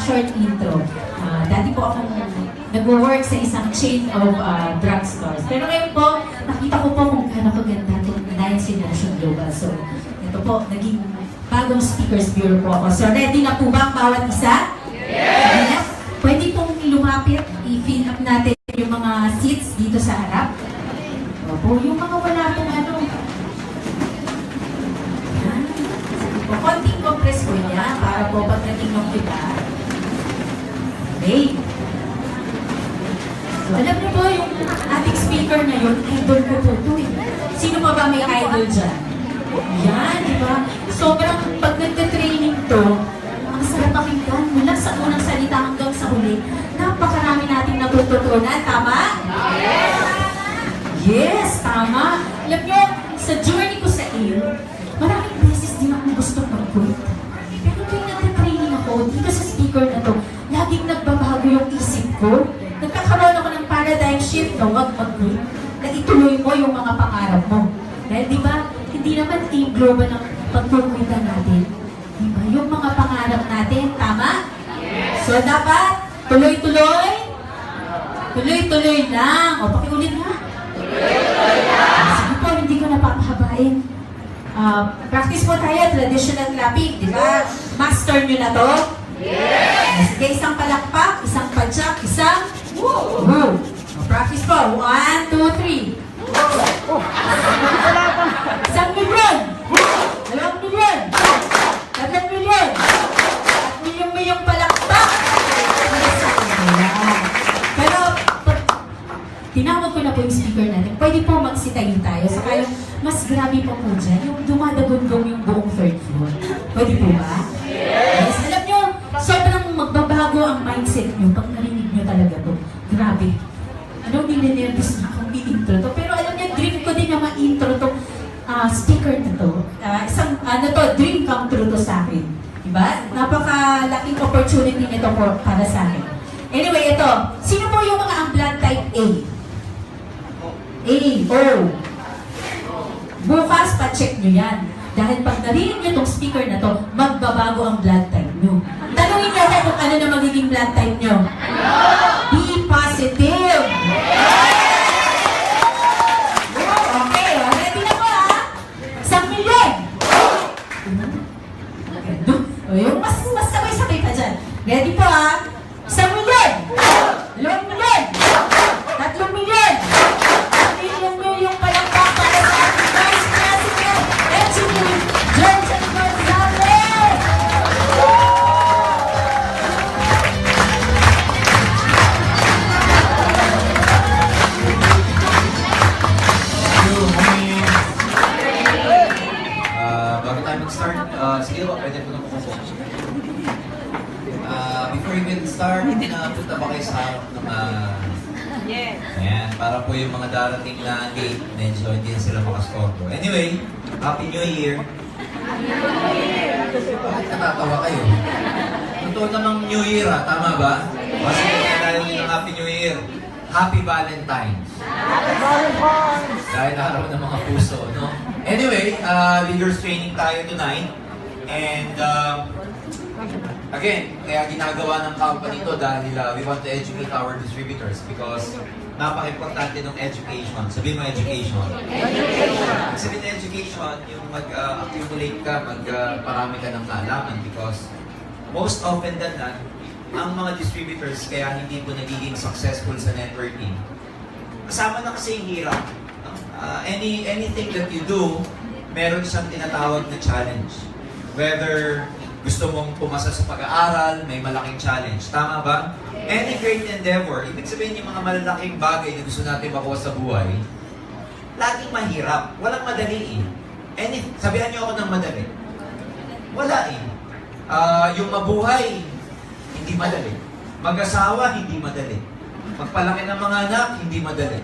short intro. Dati po akong nag-work sa isang chain of drugstores. Pero ngayon po, nakita ko po kung gaano kaganda itong Alliance Generation Global. So, ito po, naging bagong Speakers Bureau po ako. So, ready na po ba ang bawat isa? Yes! Pwede pong lumapit, i-fill up natin yung mga seats dito sa harap. Opo, yung mga wala pong ano. Yan. O, konting compress po niya para po pagdating ng kita. Okay. So, alam niyo po, yung ating speaker na yun, idol ko po ito eh. Sino pa ba may idol dyan? Yan, di ba? Sobrang pag nagka-training to, ang sarap pakinggan mula sa unang salita hanggang sa huli. Napakarami nating natututunan. Tama? Yes! Yes, tama. Alam niyo, sa journey ko sa iyo, maraming beses din akong gusto mag-quit. Pero tuwing nagka-training ako, dito sa speaker na to, laging nagbabago yung isip ko. Nagkakaroon ako ng paradigm shift na wag mag-quit. Na ituloy mo yung mga pangarap mo. Dahil di ba, hindi naman team global ang pagkukuitan natin. Di ba? Yung mga pangarap natin, tama? So dapat, tuloy-tuloy? Tuloy-tuloy lang. O, pakiulit nga. Tuloy-tuloy lang. Sige po, hindi ko napapahabain. Practice po tayo, traditional clapping. Di ba? Master nyo na to? Yes! Sige, isang palakpak, isang padyak, isang woo! Practice po. 1, 2, 3. Isang milyon! 2 milyon! 3 milyon! 4 milyong palakpak! Pero, tinawag ko na po yung speaker natin. Pwede po magsitayin tayo. Saka yung mas grabe po po dyan, yung dumadagundong yung buong third floor. Pwede po ba? Yes! Alam nyo, sobrang magbabago ang mindset nyo pag narinig nyo talaga to. Grabe. Ano, nilinervous na akong i-intro to. Pero alam niya, dream ko din na ma-intro to speaker na to. Isang, dream come true to sa akin. Diba? Napakalaking opportunity nito para sa akin. Anyway, ito. Sino po yung mga ang blood type A? A, O. Bukas, pa-check nyo yan. Dahil pag narinig nyo itong speaker na to, magbabago ang blood type nyo. Tanungin nyo ako kung ano na magiging blood type nyo. B positive. Okay, ready na po ha? 1 milyon. Yung mas sabay-sabay pa dyan. Ready po ha? 1 milyon. 2 milyon. 3 milyon. 1 milyong palakpak para sa ating Vice President, Engineer Jurgens Gonzales. Bago tayo mag-start, sige ba, pwede po na po po. Before we will start, punta ba kayo sa harap ng Yes. ayan, para po yung mga darating na late, medyo hindi sila makastorbo. Anyway, Happy New Year! Bakit natatawa kayo? Totoo namang New Year tama ba? Kasi dahil din ng Happy New Year, Happy Valentine's! Dahil araw ng mga puso, no? Anyway, leaders training tayo tonight. And again, kaya ginagawa ng company to dahil we want to educate our distributors because napaka-importante ng education. Sabihin mo education. Sabihin ng education, yung mag-accumulate ka, mag-parami ka ng kaalaman because most often than not, ang mga distributors kaya hindi po nagiging successful sa networking. Kasama na kasi yung hirap. Anything that you do, meron siyang tinatawag na challenge. Whether gusto mong pumasa sa pag-aaral, may malaking challenge. Tama ba? Any great endeavor, ibig sabihin yung mga malalaking bagay na gusto natin makuha sa buhay, laging mahirap. Walang madali eh. Sabihan niyo ako ng madali. Wala eh. Yung mabuhay, hindi madali. Mag-asawa, hindi madali. Magpalaki ng mga anak, hindi madali.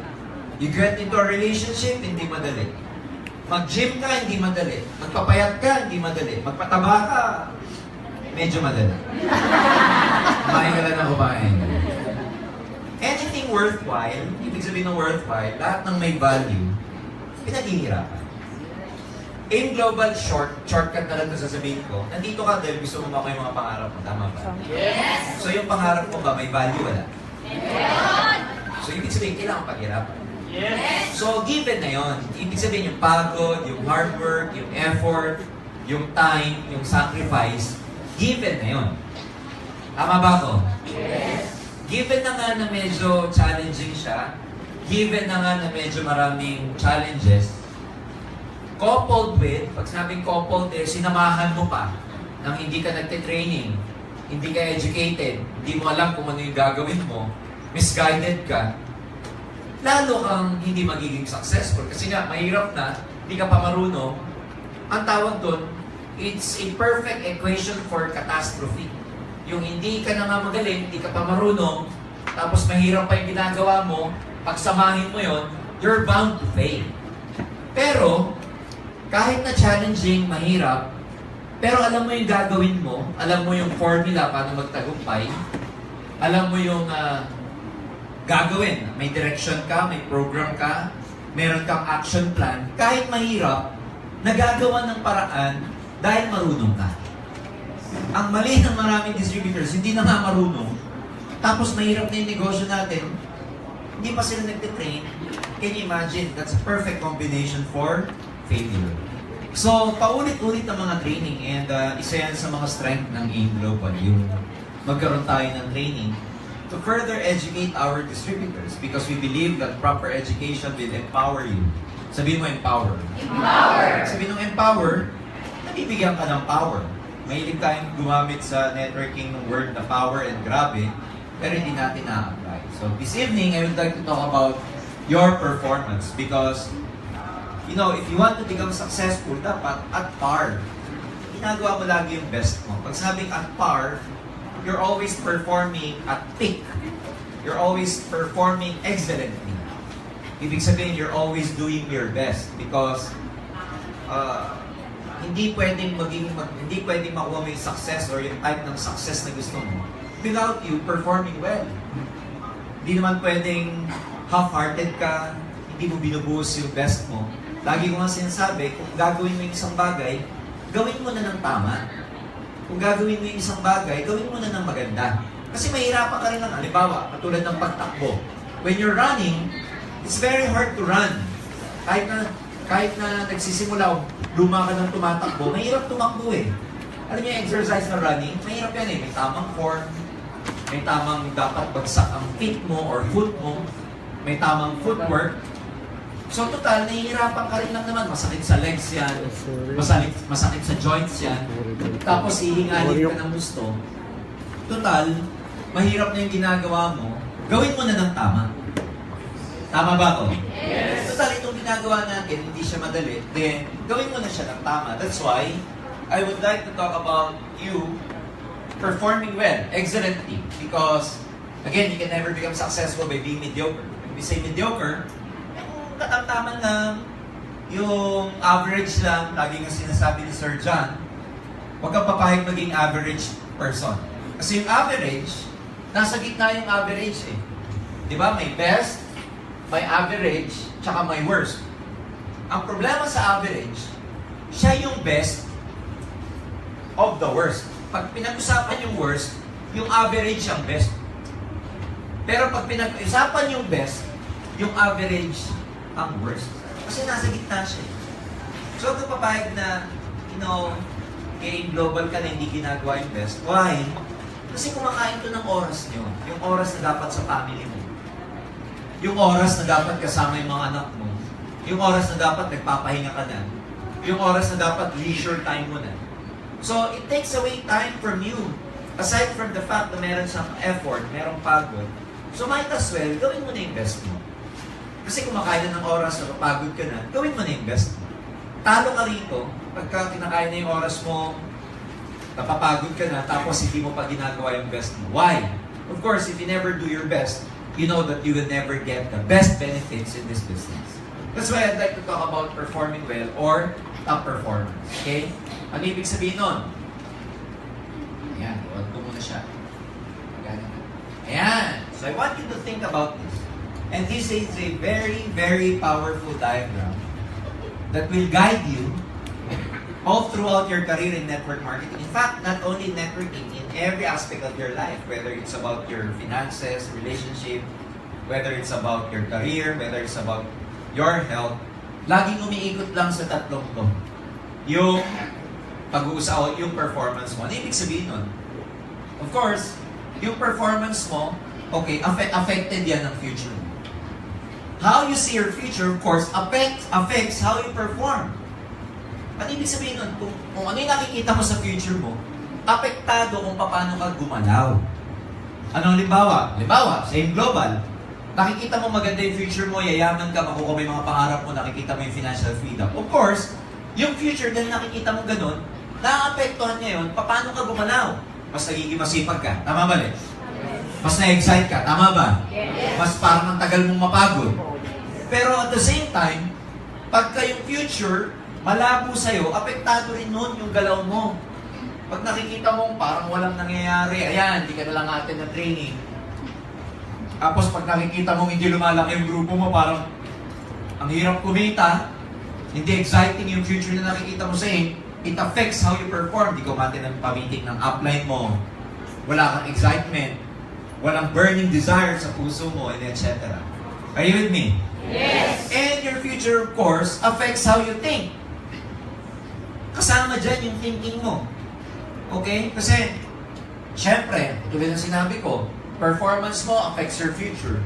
You get into a relationship, hindi madali. Mag-gym ka, hindi madali. Magpapayat ka, hindi madali. Magpataba ka, medyo madali. Kumain ka lang na kumain. Anything worthwhile, ibig sabihin ng worthwhile, lahat ng may value, pinaghihirapan. In global, shortcut na lang ito sasabihin ko, nandito ka dahil gusto mo makuha yung mga pangarap mo. Tama ba? Yes! So yung pangarap mo ba, may value wala? Yes! So ibig sabihin, kailangan paghirapan. Yes! So given na yon, ibig sabihin yung pagod, yung hard work, yung effort, yung time, yung sacrifice, given na yon. Tama ba ako? Yes! Given na nga na medyo challenging siya, given na nga na medyo maraming challenges, coupled with, pag sinabing coupled, sinamahan mo pa nang hindi ka nagte-training, hindi ka educated, hindi mo alam kung ano yung gagawin mo, misguided ka, lalo kang hindi magiging successful. Kasi nga, mahirap na, hindi ka pa marunong. Ang tawag doon, it's a perfect equation for catastrophe. Yung hindi ka na nga magaling, hindi ka pa marunong, tapos mahirap pa yung ginagawa mo, pagsamahin mo yon, you're bound to fail. Pero, kahit na challenging, mahirap, pero alam mo yung gagawin mo, alam mo yung formula paano magtagumpay, alam mo yung gagawin. May direction ka, may program ka, meron kang action plan. Kahit mahirap, nagagawa ng paraan dahil marunong ka. Ang mali ng maraming distributors, hindi na nga marunong, tapos mahirap na yung negosyo natin, hindi pa sila nagtitrain. Can you imagine? That's a perfect combination for failure. So, paulit-ulit ang mga training and isa yan sa mga strength ng AIM Global, yung magkaroon tayo ng training to further educate our distributors because we believe that proper education will empower you. Sabihin mo empower. Empower! Sabihin ng empower, nabibigyan ka ng power. Mahilig tayong gumamit sa networking ng word na power and grabe, pero hindi natin na-apply. So, this evening, I would like to talk about your performance because you know, if you want to become successful, dapat at par. Ginagawa mo lagi yung best mo. Pag sabing at par, you're always performing at peak. You're always performing excellently. Ibig sabihin, you're always doing your best because hindi pwedeng makuha mo yung success or yung type ng success na gusto mo without you performing well. Hindi naman pwedeng half-hearted ka, hindi mo binubuhos yung best mo. Lagi ko nga sinasabi, kung gagawin mo yung isang bagay, gawin mo na ng tama. Kung gagawin mo yung isang bagay, gawin mo na ng maganda. Kasi mahirapan ka rin lang. Halimbawa, katulad ng pagtakbo. When you're running, it's very hard to run. Kahit na nagsisimula, luma ka ng tumatakbo, mahirap tumakbo eh. Alam niyo yung exercise na running, mahirap yan eh. May tamang form, may tamang dapat bagsak ang feet mo or foot mo, may tamang footwork. So total, nahihirapan ka rin lang naman. Masakit sa legs yan, masakit sa joints yan, tapos hihingalin ka ng gusto. Total, mahirap na yung ginagawa mo, gawin mo na ng tama. Tama ba to? Yes! Total, itong ginagawa natin, hindi siya madali, then gawin mo na siya ng tama. That's why, I would like to talk about you performing well, excellently. Because, again, you can never become successful by being mediocre. When we say mediocre, katamtaman lang, yung average lang, lagi nga sinasabi ni Sir John, huwag kang papayag maging average person. Kasi yung average, nasa gitna yung average eh. Di ba? May best, may average, tsaka may worst. Ang problema sa average, siya yung best of the worst. Pag pinag-usapan yung worst, yung average ang best. Pero pag pinag-usapan yung best, yung average ang worst. Kasi nasa gitna siya. So, kung papayag na, you know, kay global ka na hindi ginagawa yung best, why? Kasi kumakain to ng oras nyo. Yung oras na dapat sa family mo. Yung oras na dapat kasama yung mga anak mo. Yung oras na dapat nagpapahinga ka na. Yung oras na dapat leisure time mo na. So, it takes away time from you. Aside from the fact na meron siyang effort, merong pagod. So, might as well, gawin mo na yung best mo. Kasi kumakain na ng oras, napapagod ka na, gawin mo na yung best mo. Talo ka rito, pagka kinakain na yung oras mo, napapagod ka na, tapos hindi mo pa ginagawa yung best mo. Why? Of course, if you never do your best, you know that you will never get the best benefits in this business. That's why I'd like to talk about performing well or top performance. Okay? Ano ibig sabihin nun? Ayan, huwag ko muna siya. Ayan. So I want you to think about this. And this is a very, very powerful diagram that will guide you all throughout your career in network marketing. In fact, not only networking, in every aspect of your life, whether it's about your finances, relationship, whether it's about your career, whether it's about your health, laging umiikot lang sa tatlong to. Yung pag-uusap, yung performance mo. Ano ibig sabihin nun? Of course, yung performance mo, okay, affected yan ng future mo. How you see your future, of course, affects how you perform. Ano ibig sabihin nun? Kung ano yung nakikita mo sa future mo, apektado kung paano ka gumalaw. Anong limbawa? Limbawa, same global. Nakikita mo maganda yung future mo, yayaman ka, makukuha mo yung mga pangarap mo, nakikita mo yung financial freedom. Of course, yung future dahil nakikita mo ganun, naapektuhan niya yun, paano ka gumalaw? Mas nagiging masipag ka. Tama ba, Les? Mas na-excite ka. Tama ba? Yes. Mas parang ang tagal mong mapagod. Pero at the same time, pagka yung future, malabo sa'yo, apektado rin nun yung galaw mo. Pag nakikita mong parang walang nangyayari, ayan, hindi ka na lang atin na training. Tapos pag nakikita mong hindi lumalaki yung grupo mo, parang ang hirap kumita, hindi exciting yung future na nakikita mo sa'yo, it affects how you perform. Di kumate ng pamitik ng upline mo, wala kang excitement, walang burning desire sa puso mo, and etc. Are you with me? Yes. And your future, of course, affects how you think. Kasama dyan yung thinking mo. Okay? Kasi, syempre, tulad ng sinabi ko, performance mo affects your future.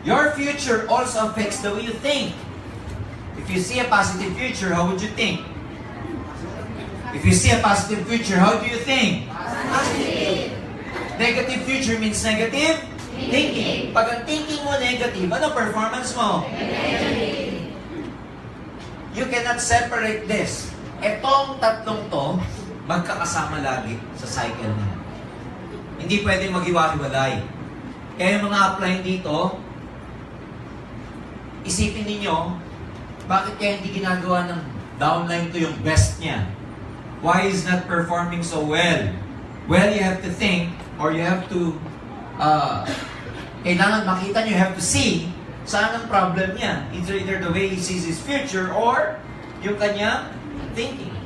Your future also affects the way you think. If you see a positive future, how would you think? If you see a positive future, how do you think? Positive. Negative future means negative thinking. Pag ang thinking mo negative, ano performance mo? Negative. You cannot separate this. Etong tatlong to, magkakasama lagi sa cycle na. Hindi pwedeng maghiwa-hiwalay. Kaya yung mga upline dito, isipin ninyo, bakit kaya hindi ginagawa ng downline to yung best niya? Why is not performing so well? Well, you have to think, or you have to, kailangan makita nyo, you have to see saan ang problem niya. Either the way he sees his future, or yung kanya thinking.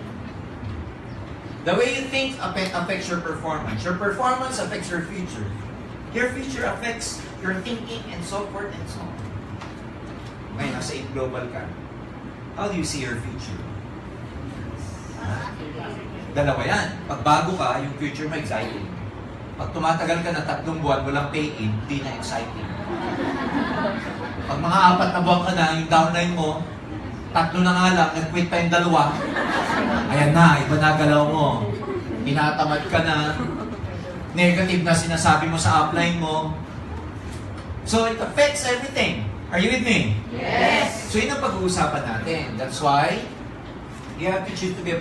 The way you think affects your performance. Your performance affects your future. Your future affects your thinking, and so forth and so on. Ngayon, nasa 8 global ka. How do you see your future? Dalawa yan. Pag bago ka, yung future mo exciting. Pag tumatagal ka na 3 buwan, walang pay-in, hindi na exciting. Pag mga 4 na buwan ka na, yung downline mo, 3 na nga lang, nag-quit pa yung 2. Ayan na, iba na galaw mo. Tinatamad ka na. Negative na sinasabi mo sa upline mo. So, it affects everything. Are you with me? Yes. So, yun ang pag-uusapan natin. That's why, you have to choose to be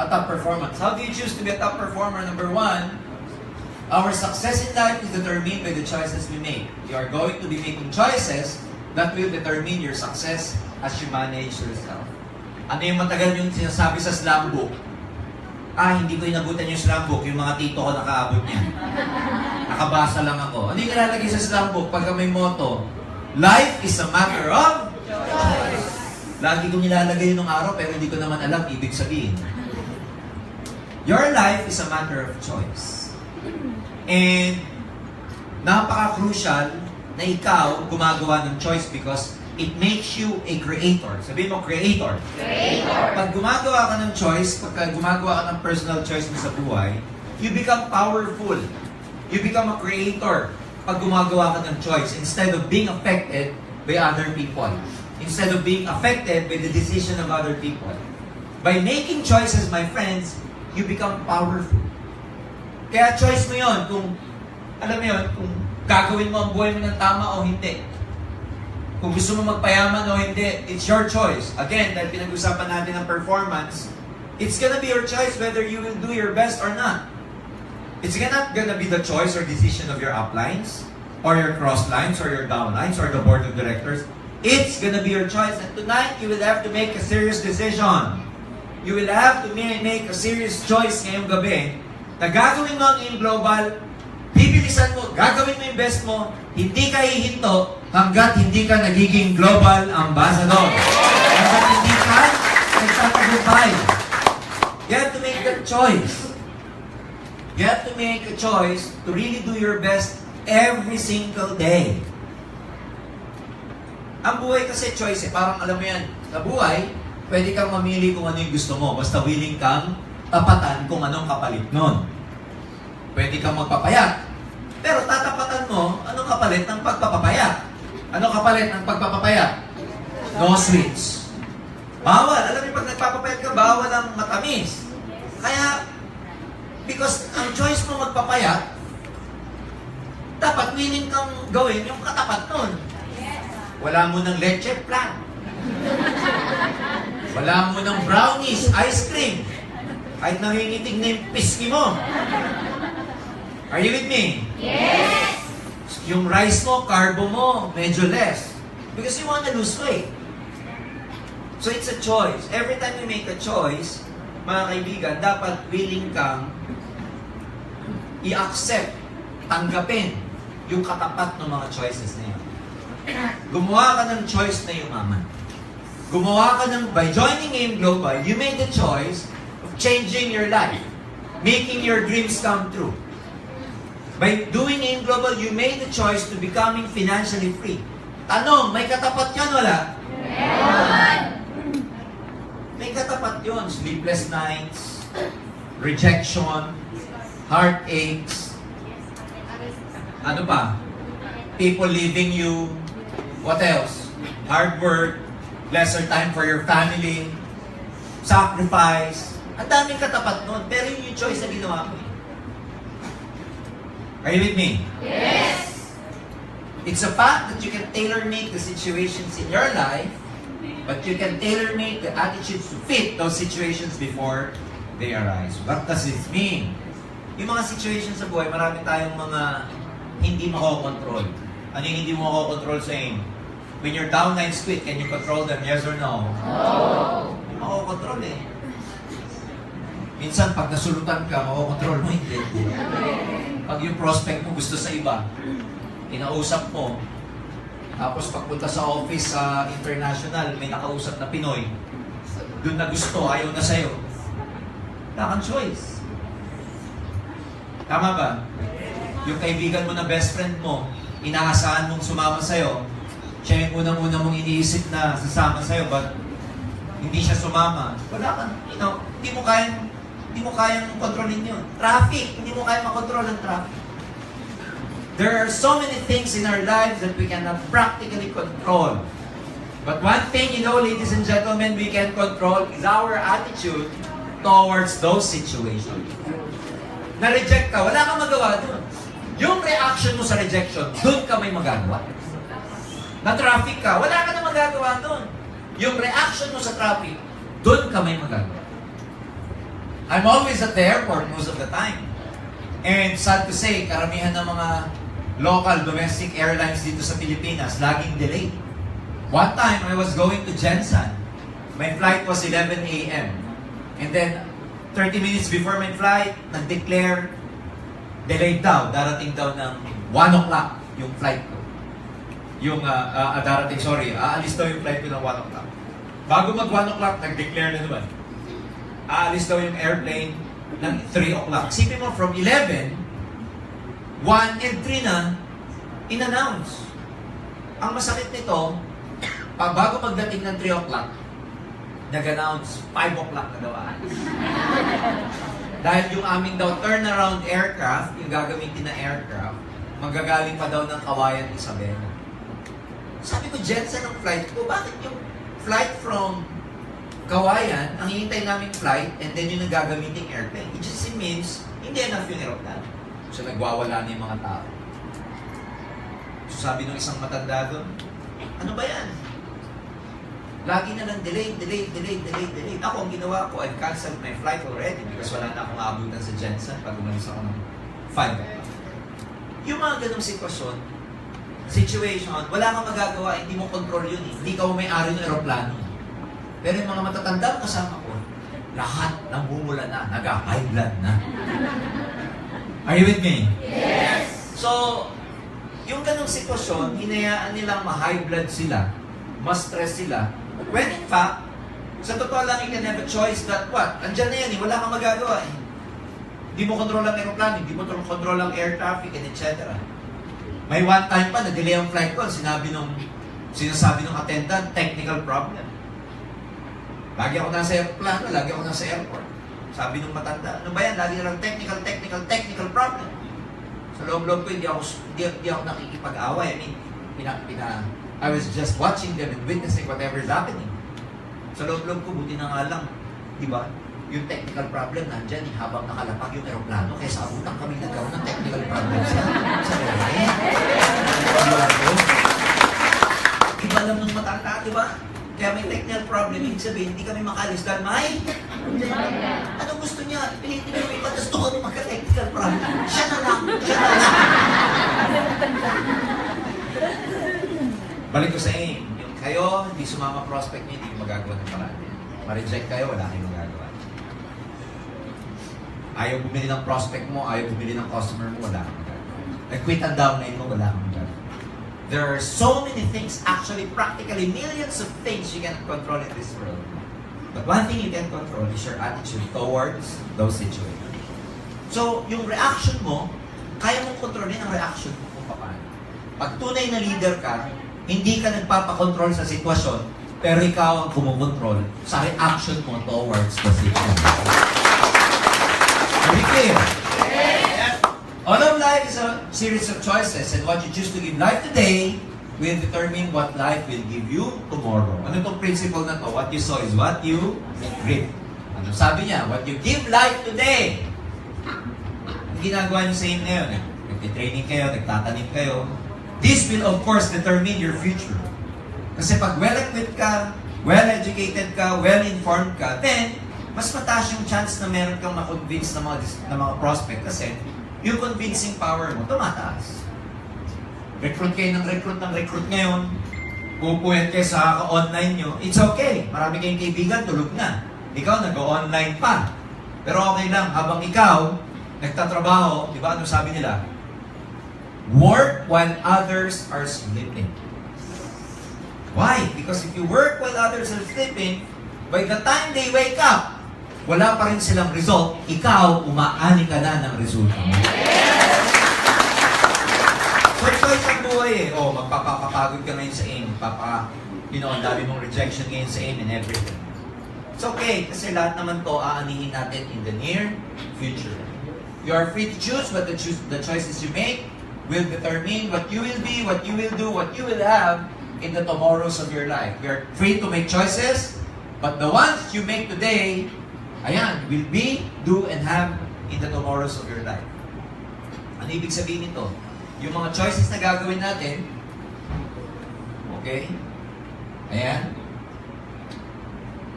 a top performance. How do you choose to be a top performer? Number 1, our success in life is determined by the choices we make. You are going to be making choices that will determine your success as you manage yourself. Ano yung matagal yung sinasabi sa slam book? Hindi ko inabutan yung slam book, yung mga tito ko nakaabot niya. Nakabasa lang ako. Ano yung nilalagay sa slam book pagka may motto? Life is a matter of choice. Lagi kong nilalagay nung araw pero hindi ko naman alam ibig sabihin. Your life is a matter of choice. And napaka-crucial na ikaw gumagawa ng choice because it makes you a creator. Sabihin mo, creator. Creator. Pag gumagawa ka ng choice, pag gumagawa ka ng personal choice mo sa buhay, you become powerful. You become a creator pag gumagawa ka ng choice instead of being affected by other people. Instead of being affected by the decision of other people. By making choices, my friends, you become powerful. Kaya choice mo yon kung, alam mo yon, kung gagawin mo ang buhay mo ng tama o hindi. Kung gusto mo magpayaman o hindi, it's your choice. Again, dahil pinag-usapan natin ang performance, it's gonna be your choice whether you will do your best or not. It's not gonna be the choice or decision of your uplines, or your crosslines, or your downlines, or the board of directors. It's gonna be your choice. And tonight, you will have to make a serious decision. You will have to make a serious choice ngayong gabi na gagawin mo ang in global, bibilisan mo, gagawin mo yung best mo, hindi ka hihinto hanggat hindi ka nagiging global ambassador. Hanggat hindi ka nagtatagumpay. You have to make that choice. You have to make a choice to really do your best every single day. Ang buhay kasi choice eh. Parang alam mo yan, sa buhay, pwede kang mamili kung ano yung gusto mo. Basta willing kang tapatan kung anong kapalit nun. Pwede kang magpapayat. Pero tatapatan mo, anong kapalit ng pagpapapayat? Anong kapalit ng pagpapapayat? No sweets. Bawal. Alam mo, pag nagpapapayat ka, bawal ang matamis. Kaya, because ang choice mo magpapayat, dapat willing kang gawin yung katapat nun. Wala mo ng leche plan. Wala mo ng brownies, ice cream. Kahit nangingitig na yung pisngi mo. Are you with me? Yes! Yung rice mo, carbo mo, medyo less. Because you want to lose weight. So it's a choice. Every time you make a choice, mga kaibigan, dapat willing kang i-accept, tanggapin yung katapat ng mga choices na yun. Gumawa ka ng choice na yumaman. Gumawa ka ng, by joining in Global, you made the choice of changing your life, making your dreams come true. By doing in Global, you made the choice to becoming financially free. Tanong, may katapat yan, wala? Meron! May katapat yun. Sleepless nights, rejection, heartaches, ano pa? People leaving you. What else? Hard work, lesser time for your family, sacrifice. Ang daming katapat nun. Pero yun yung choice na ginawa mo. Are you with me? Yes! It's a fact that you can tailor-make the situations in your life, but you can tailor-make the attitudes to fit those situations before they arise. What does this mean? Yung mga situations sa buhay, marami tayong mga hindi makokontrol. Ano yung hindi mo makokontrol sa inyo? When you're down and quit, can you control them? Yes or no? No! Hindi makokontrol eh. Minsan, pag nasulutan ka, makokontrol mo, hindi. Pag yung prospect mo gusto sa iba, inausap mo, tapos pagpunta sa office sa international, may nakausap na Pinoy, doon na gusto, ayaw na sa'yo. Wala kang choice. Tama ba? Yung kaibigan mo na best friend mo, inaasahan mong sumama sa'yo, siya yung unang-una mong iniisip na sasama sa'yo, but hindi siya sumama. Wala kang, hindi mo kayang kontrolin yun. Traffic, hindi mo kayang makontrol ang traffic. There are so many things in our lives that we cannot practically control. But one thing, ladies and gentlemen, we can control is our attitude towards those situations. Na-reject ka, wala kang magawa dun. Yung reaction mo sa rejection, dun ka may magagawa. Na-traffic ka, wala ka na magagawa dun. Yung reaction mo sa traffic, dun ka may magagawa. I'm always at the airport most of the time. And sad to say, karamihan ng mga local domestic airlines dito sa Pilipinas, laging delayed. One time, I was going to Jensen. My flight was 11 a.m. And then, 30 minutes before my flight, nag-declare, delayed daw. Darating daw ng 1 o'clock yung flight ko. Aalis daw yung flight ko ng 1 o'clock. Bago mag 1 o'clock, nag-declare na naman. Aalis daw yung airplane ng 3 o'clock. Sipin mo, from 11, 1 and 3 na, in-announce. Ang masakit nito, bago magdating ng 3 o'clock, nag-announce, 5 o'clock na daw aalis. Dahil yung aming daw turnaround aircraft, yung gagamitin na aircraft, magagaling pa daw ng Kawayan, Isabela. Sabi ko, Jensen ang flight ko, bakit yung flight from Kawayan, ang hihintay naming flight, and then yung nagagamiting airplane? It just means, hindi enough yung aeroplane. So nagwawala na yung mga tao. So sabi ng isang matanda doon, ano ba yan? Lagi na lang delay. Ako, ang ginawa ko, I've canceled my flight already because wala na akong aabutan sa Jensen pag umalis ako ng 5 o'clock. Yung mga ganong situation, wala kang magagawa, hindi mo control yun eh. Hindi ka may-ari ng aeroplano. Pero yung mga matatanda kasama ko, lahat namumula na, nag-high blood na. Are you with me? Yes! So, yung ganong sitwasyon, hinayaan nilang ma-high blood sila, ma-stress sila, when in fact, Sa totoo lang, you can have a choice that what? Andyan na yan, wala kang magagawa eh. Hindi mo control ang aeroplano, hindi mo control ang air traffic, and etc. May one time pa, na-delay ang flight ko, sinasabi ng attendant, technical problem. Lagi ako nasa aeroplano, lagi ako nasa airport. Sabi nung matanda, ano ba yan? Lagi na lang technical problem. Sa loob-loob ko, hindi ako nakikipag-away. I mean, I was just watching them and witnessing whatever is happening. Sa loob-loob ko, buti na nga lang, di ba? Yung technical problem nandyan, habang nakalapag yung aeroplano, kaya sa abutang kami nagkaroon ng technical problem sa aeroplane. Iba lang nung matanda, di ba? Kaya may technical problem, ibig sabihin, hindi kami makalis dahil may... Anong gusto niya? Pilitin mo iba, gusto kami magka-technical problem. Siya na lang. Balik ko sa inyo, yung kayo, hindi sumama prospect niyo, hindi magagawa ng paraan. Ma-reject kayo, wala kayong magagawa. Ayaw bumili ng prospect mo, ayaw bumili ng customer mo, wala kang magagawa. Nag-quit and downline mo, wala kang magagawa. There are so many things, actually practically millions of things you can control in this world. But one thing you can control is your attitude towards those situations. So, yung reaction mo, kaya mong kontrolin ang reaction mo kung paano. Pag tunay na leader ka, hindi ka nagpapakontrol sa sitwasyon, pero ikaw ang kumukontrol sa reaction mo towards the situation. Very clear? All of life is a series of choices, and what you choose to give life today will determine what life will give you tomorrow. Ano itong principle na to? What you sow is what you reap. Ano sabi niya? What you give life today. Ang ginagawa niyo sa inyo ngayon, nag-training kayo, nagtatanim kayo. This will of course determine your future. Kasi pag well-equipped ka, well-educated ka, well-informed ka, then mas mataas yung chance na meron kang ma-convince ng mga prospect kasi yung convincing power mo, tumataas. Recruit kayo ng recruit ngayon, pupuwet kayo sa online nyo, it's okay. Marami kayong kaibigan, tulog na. Ikaw, nag-online pa. Pero okay lang, habang ikaw, nagtatrabaho, di ba, ano sabi nila? Work while others are sleeping. Why? Because if you work while others are sleeping, by the time they wake up, wala pa rin silang result, ikaw, umaani ka na ng resulta mo. So, choice ang buhay eh. O, magpapapagod ka ngayon sa aim, ang dami mong rejection ngayon sa aim and everything. It's okay, kasi lahat naman to aanihin natin in the near future. You are free to choose, but the choices you make will determine what you will be, what you will do, what you will have in the tomorrows of your life. We are free to make choices, but the ones you make today, ayan, will be, do, and have in the tomorrows of your life. Ano ibig sabihin nito? Yung mga choices na gagawin natin, okay? Ayan.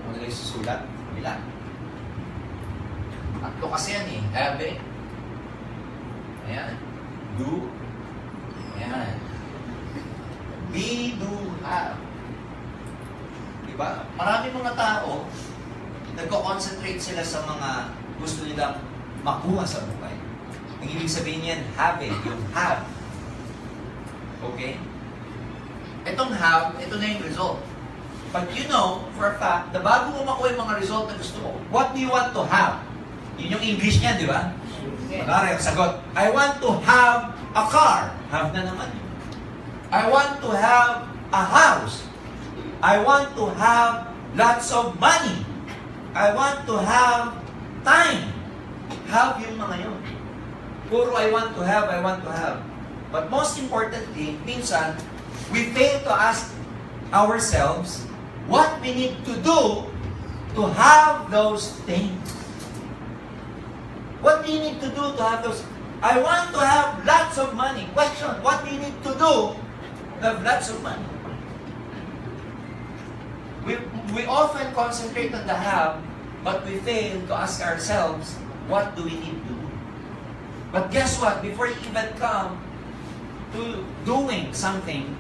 Ano nila yung susulat? Bila. Tatlo kasi yan eh. Have eh. Ayan. Do. Ayan. Be, do, have. Diba? Marami mga tao, nagko-concentrate sila sa mga gusto nilang makuha sa buhay. Ang ibig sabihin niyan, have it, yung have. Okay? Itong have, ito na yung result. But you know, for a fact, na bago mo makuha yung mga result na gusto mo, what do you want to have? Yun yung English niya, di ba? Magkara yung sagot, I want to have a car. Have na naman. I want to have a house. I want to have lots of money. I want to have time. Have yung mga yun. Puro I want to have, I want to have. But most importantly, minsan, we fail to ask ourselves what we need to do to have those things. What do you need to do to have those? I want to have lots of money. Question, what do you need to do to have lots of money? We often concentrate on the have, but we fail to ask ourselves, what do we need to do? But guess what? Before you even come to doing something,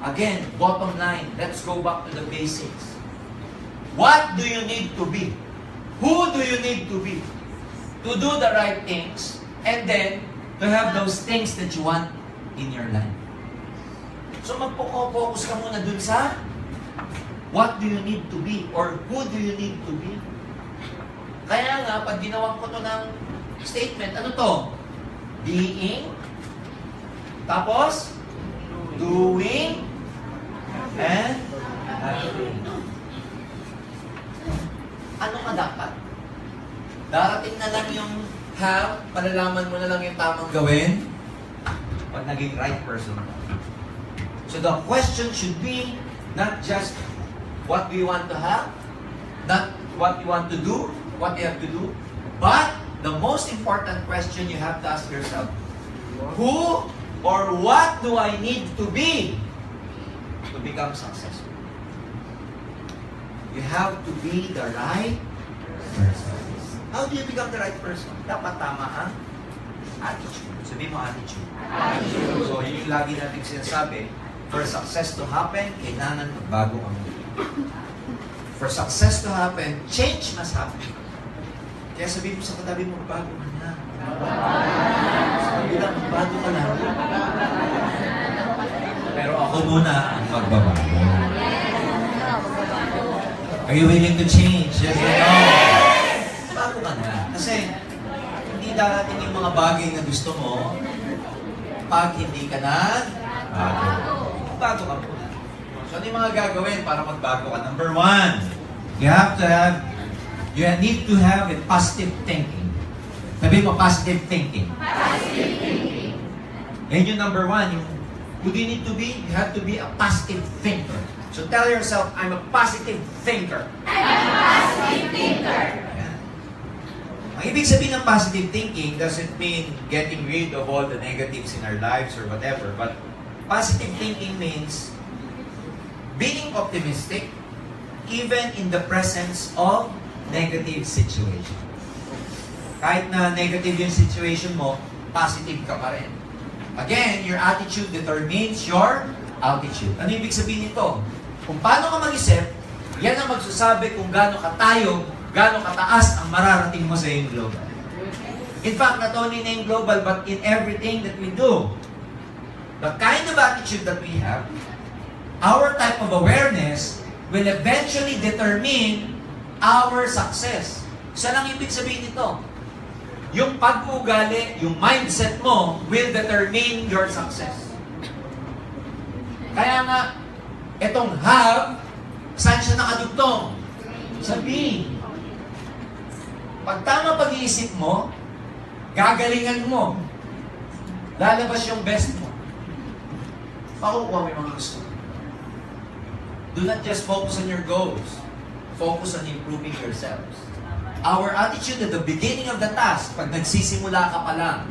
again, bottom line, let's go back to the basics. What do you need to be? Who do you need to be? To do the right things, and then to have those things that you want in your life. So magpo-focus ka muna dun sa What do you need to be? Or who do you need to be? Kaya nga, pag ginawa ko to ng statement, ano to? Being, tapos, doing, and having. Ano ka dapat? Darating na lang yung have, malalaman mo na lang yung tamang gawin pag naging right person. So the question should be not just what we want to have, not what you want to do, what you have to do, but the most important question you have to ask yourself, who or what do I need to be to become successful? You have to be the right person. How do you become the right person? Dapat tama ang attitude. Sabihin mo attitude. Attitude. So, yun yung lagi natin sinasabi, for success to happen, kailangan magbago ang mundo. For success to happen, change must happen. Kaya sabihin mo sa katabi mo, bago ka na. Sabi lang, bago ka na. Pero ako muna ang magbabago. Are you willing to change? Yes or no? Bago ka na. Kasi, hindi darating yung mga bagay na gusto mo pag hindi ka na bago. Bago ka muna. So, ano yung mga gagawin para magbago ka? Number one, you need to have a positive thinking. Sabi mo, positive thinking. Positive thinking. Yan yung number one. Who do you need to be? You have to be a positive thinker. So tell yourself, I'm a positive thinker. I'm a positive thinker. Yan. Ang ibig sabihin ng positive thinking doesn't mean getting rid of all the negatives in our lives or whatever. But positive thinking means being optimistic even in the presence of negative situation. Kahit na negative yung situation mo, positive ka pa rin. Again, your attitude determines your altitude. Ano ibig sabihin nito? Kung paano ka mag-isip, yan ang magsasabi kung gaano katayo, gaano kataas ang mararating mo sa iyong global. In fact, not only in global, but in everything that we do. The kind of attitude that we have, our type of awareness, will eventually determine our success. Saan ang ibig sabihin nito? Yung pag-uugali, yung mindset mo, will determine your success. Kaya nga, itong have, saan siya nakadugtong? Sa be. Pag tama pag-iisip mo, gagalingan mo. Lalabas yung best mo. Makukuha mo yung mga gusto. Do not just focus on your goals. Focus on improving yourselves. Our attitude at the beginning of the task, pag nagsisimula ka pa lang,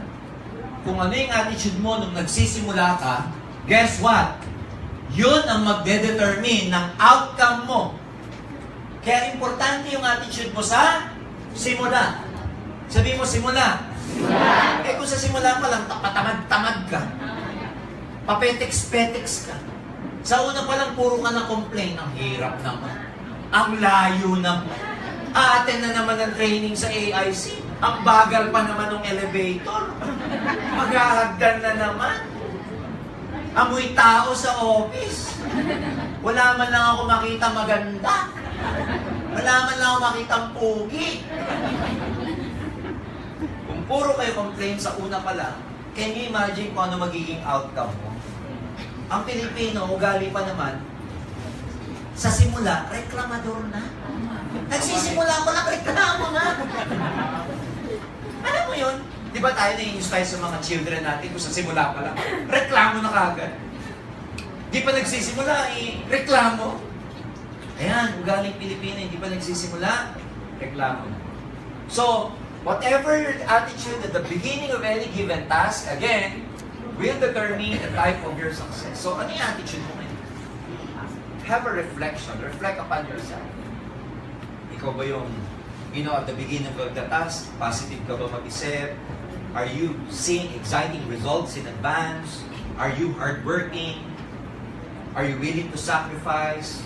kung ano yung attitude mo nung nagsisimula ka, guess what? Yun ang magde-determine ng outcome mo. Kaya importante yung attitude mo sa simula. Sabi mo, simula. Simula. Eh kung sa simula pa lang, patamad-tamad ka. Papetex-petex ka. Sa una pa lang, puro ka na complain. Ang hirap naman. Ang layo naman. Aaten na naman ang training sa AIC. Ang bagal pa naman ng elevator. Maghahagdan na naman. Amoy tao sa office. Wala man lang ako makita maganda. Wala man lang ako makita ang pugi. Kung puro kayo complain sa una pa lang, can you imagine kung ano magiging outcome mo? Ang Pilipino, ugali pa naman, sa simula, reklamador na. Nagsisimula pa lang, reklamo na. Alam mo yun? Di ba tayo na-inspire sa mga children natin kung sa simula pa lang, reklamo na kagad. Di pa nagsisimula, reklamo. Ayan, ugaling Pilipino, hindi pa nagsisimula, reklamo na. So, whatever your attitude at the beginning of any given task, again, will determine the type of your success. So, ano yung attitude mo ngayon? Have a reflection. Reflect upon yourself. Ikaw ba yung, at the beginning of the task, positive ka ba mag-isip? Are you seeing exciting results in advance? Are you hardworking? Are you willing to sacrifice?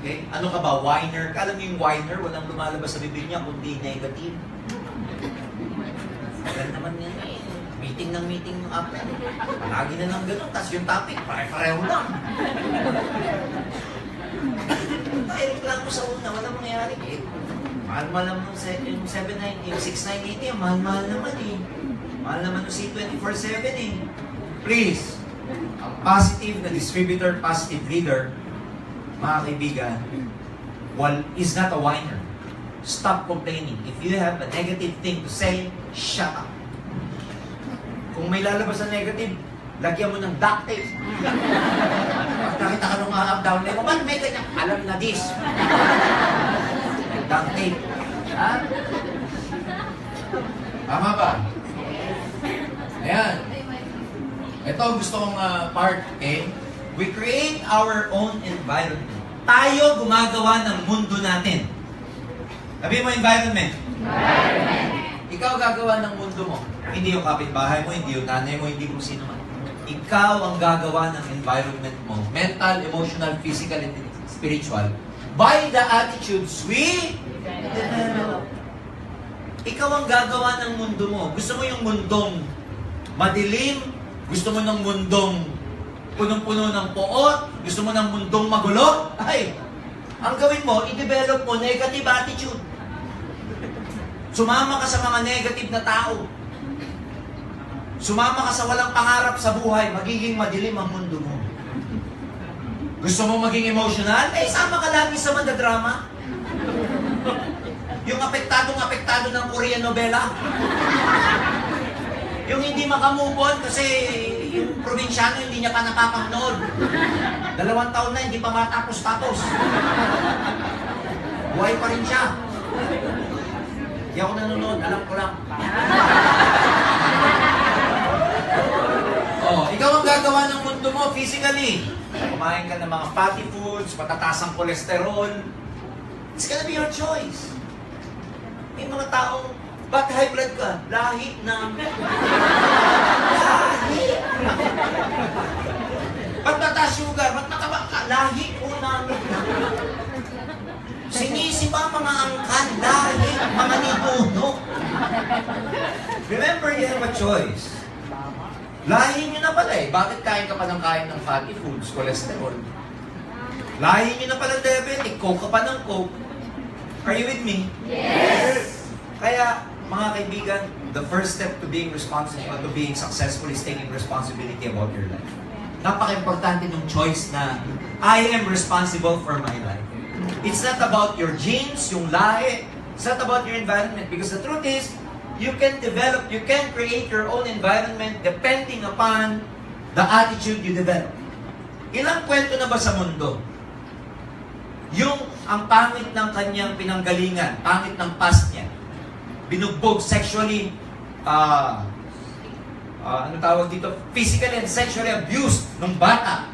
Okay? Ano ka ba? Whiner? Alam mo yung whiner, walang lumalabas sa bibig niya kundi negative. Alam naman yan eh. Meeting ng meeting yung up. Palagi na lang ganun. Tapos yung topic, pare-pareho lang. Reklamo sa una, walang mangyayari. Eh, mahal-mahal naman yung 790, yung 6980, mahal-mahal naman eh. Mahal naman yung C24/7 eh. Please, ang positive na distributor, positive leader, mga kaibigan, is not a whiner. Stop complaining. If you have a negative thing to say, shut up. Kung may lalabas na negative, lagyan mo ng duct tape. Pag nakita ka nung up down leg, man, may kanya, alam na this. Duct tape. Ha? Tama ba? Ayan. Ito gusto kong part, okay? We create our own environment. Tayo gumagawa ng mundo natin. Sabi mo environment. Environment. Ikaw gagawa ng mundo mo. Hindi yung kapitbahay mo, hindi yung nanay mo, hindi kung sino man. Ikaw ang gagawa ng environment mo. Mental, emotional, physical, and spiritual. By the attitudes we develop. Ikaw ang gagawa ng mundo mo. Gusto mo yung mundong madilim? Gusto mo ng mundong punong-puno ng poot? Gusto mo ng mundong magulo? Ay, ang gawin mo, i-develop mo negative attitude. Sumama ka sa mga negative na tao. Sumama ka sa walang pangarap sa buhay, magiging madilim ang mundo mo. Gusto mo maging emotional? Eh, sama ka lagi sa mandadrama. Yung apektado ng Korean novela. Yung hindi makamove on kasi yung probinsyano hindi niya pa napapanood. 2 taon na, hindi pa matapos-tapos. Buhay pa rin siya. Hindi ako nanonood, alam ko lang. Oh, ikaw ang gagawa ng mundo mo physically. Kumain ka ng mga fatty foods, matataas ang kolesterol. It's gonna be your choice. May mga taong, ba't high blood ka? Lahi ng... Lahi! Ba't mataas sugar? Ba't mataba ka? Lahi po namin. Sinisipa mga angkan, lahi, mga ninuno. Remember, you have a choice. Lahi nyo na pala eh. Bakit kain ka pa ng kain ng fatty foods, cholesterol? Lahi nyo na pala diabetic, coke ka pa ng coke. Are you with me? Yes! Kaya, mga kaibigan, the first step to being responsible, to being successful is taking responsibility about your life. Napaka-importante ng choice na I am responsible for my life. It's not about your genes, yung lahi. It's not about your environment. Because the truth is, you can develop, you can create your own environment depending upon the attitude you develop. Ilang kwento na ba sa mundo? Yung ang pangit ng kanyang pinanggalingan, pangit ng past niya, binugbog sexually, ano tawag dito, physically and sexually abused ng bata.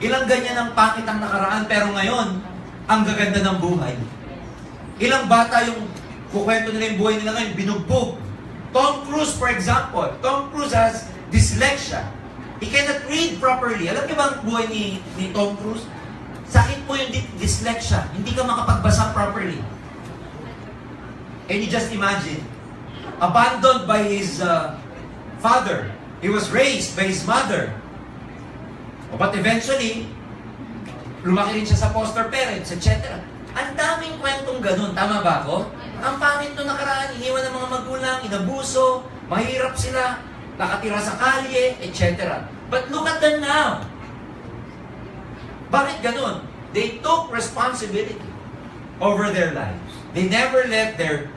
Ilang ganyan ang pangit ang nakaraan, pero ngayon, ang gaganda ng buhay. Ilang bata yung kukwento nila yung buhay nila ngayon, binugbog. Tom Cruise, for example. Tom Cruise has dyslexia. He cannot read properly. Alam niyo ba ang buhay ni Tom Cruise? Sakit po yung dyslexia. Hindi ka makapagbasa properly. And you just imagine, abandoned by his father. He was raised by his mother. But eventually, lumaki rin siya sa foster parents, etc. Ang daming kwentong ganun. Tama ba ako? Ang pangit nung nakaraan, iniwan ng mga magulang, inabuso, mahirap sila, nakatira sa kalye, etc. But look at them now. Bakit ganun? They took responsibility over their lives. They never let their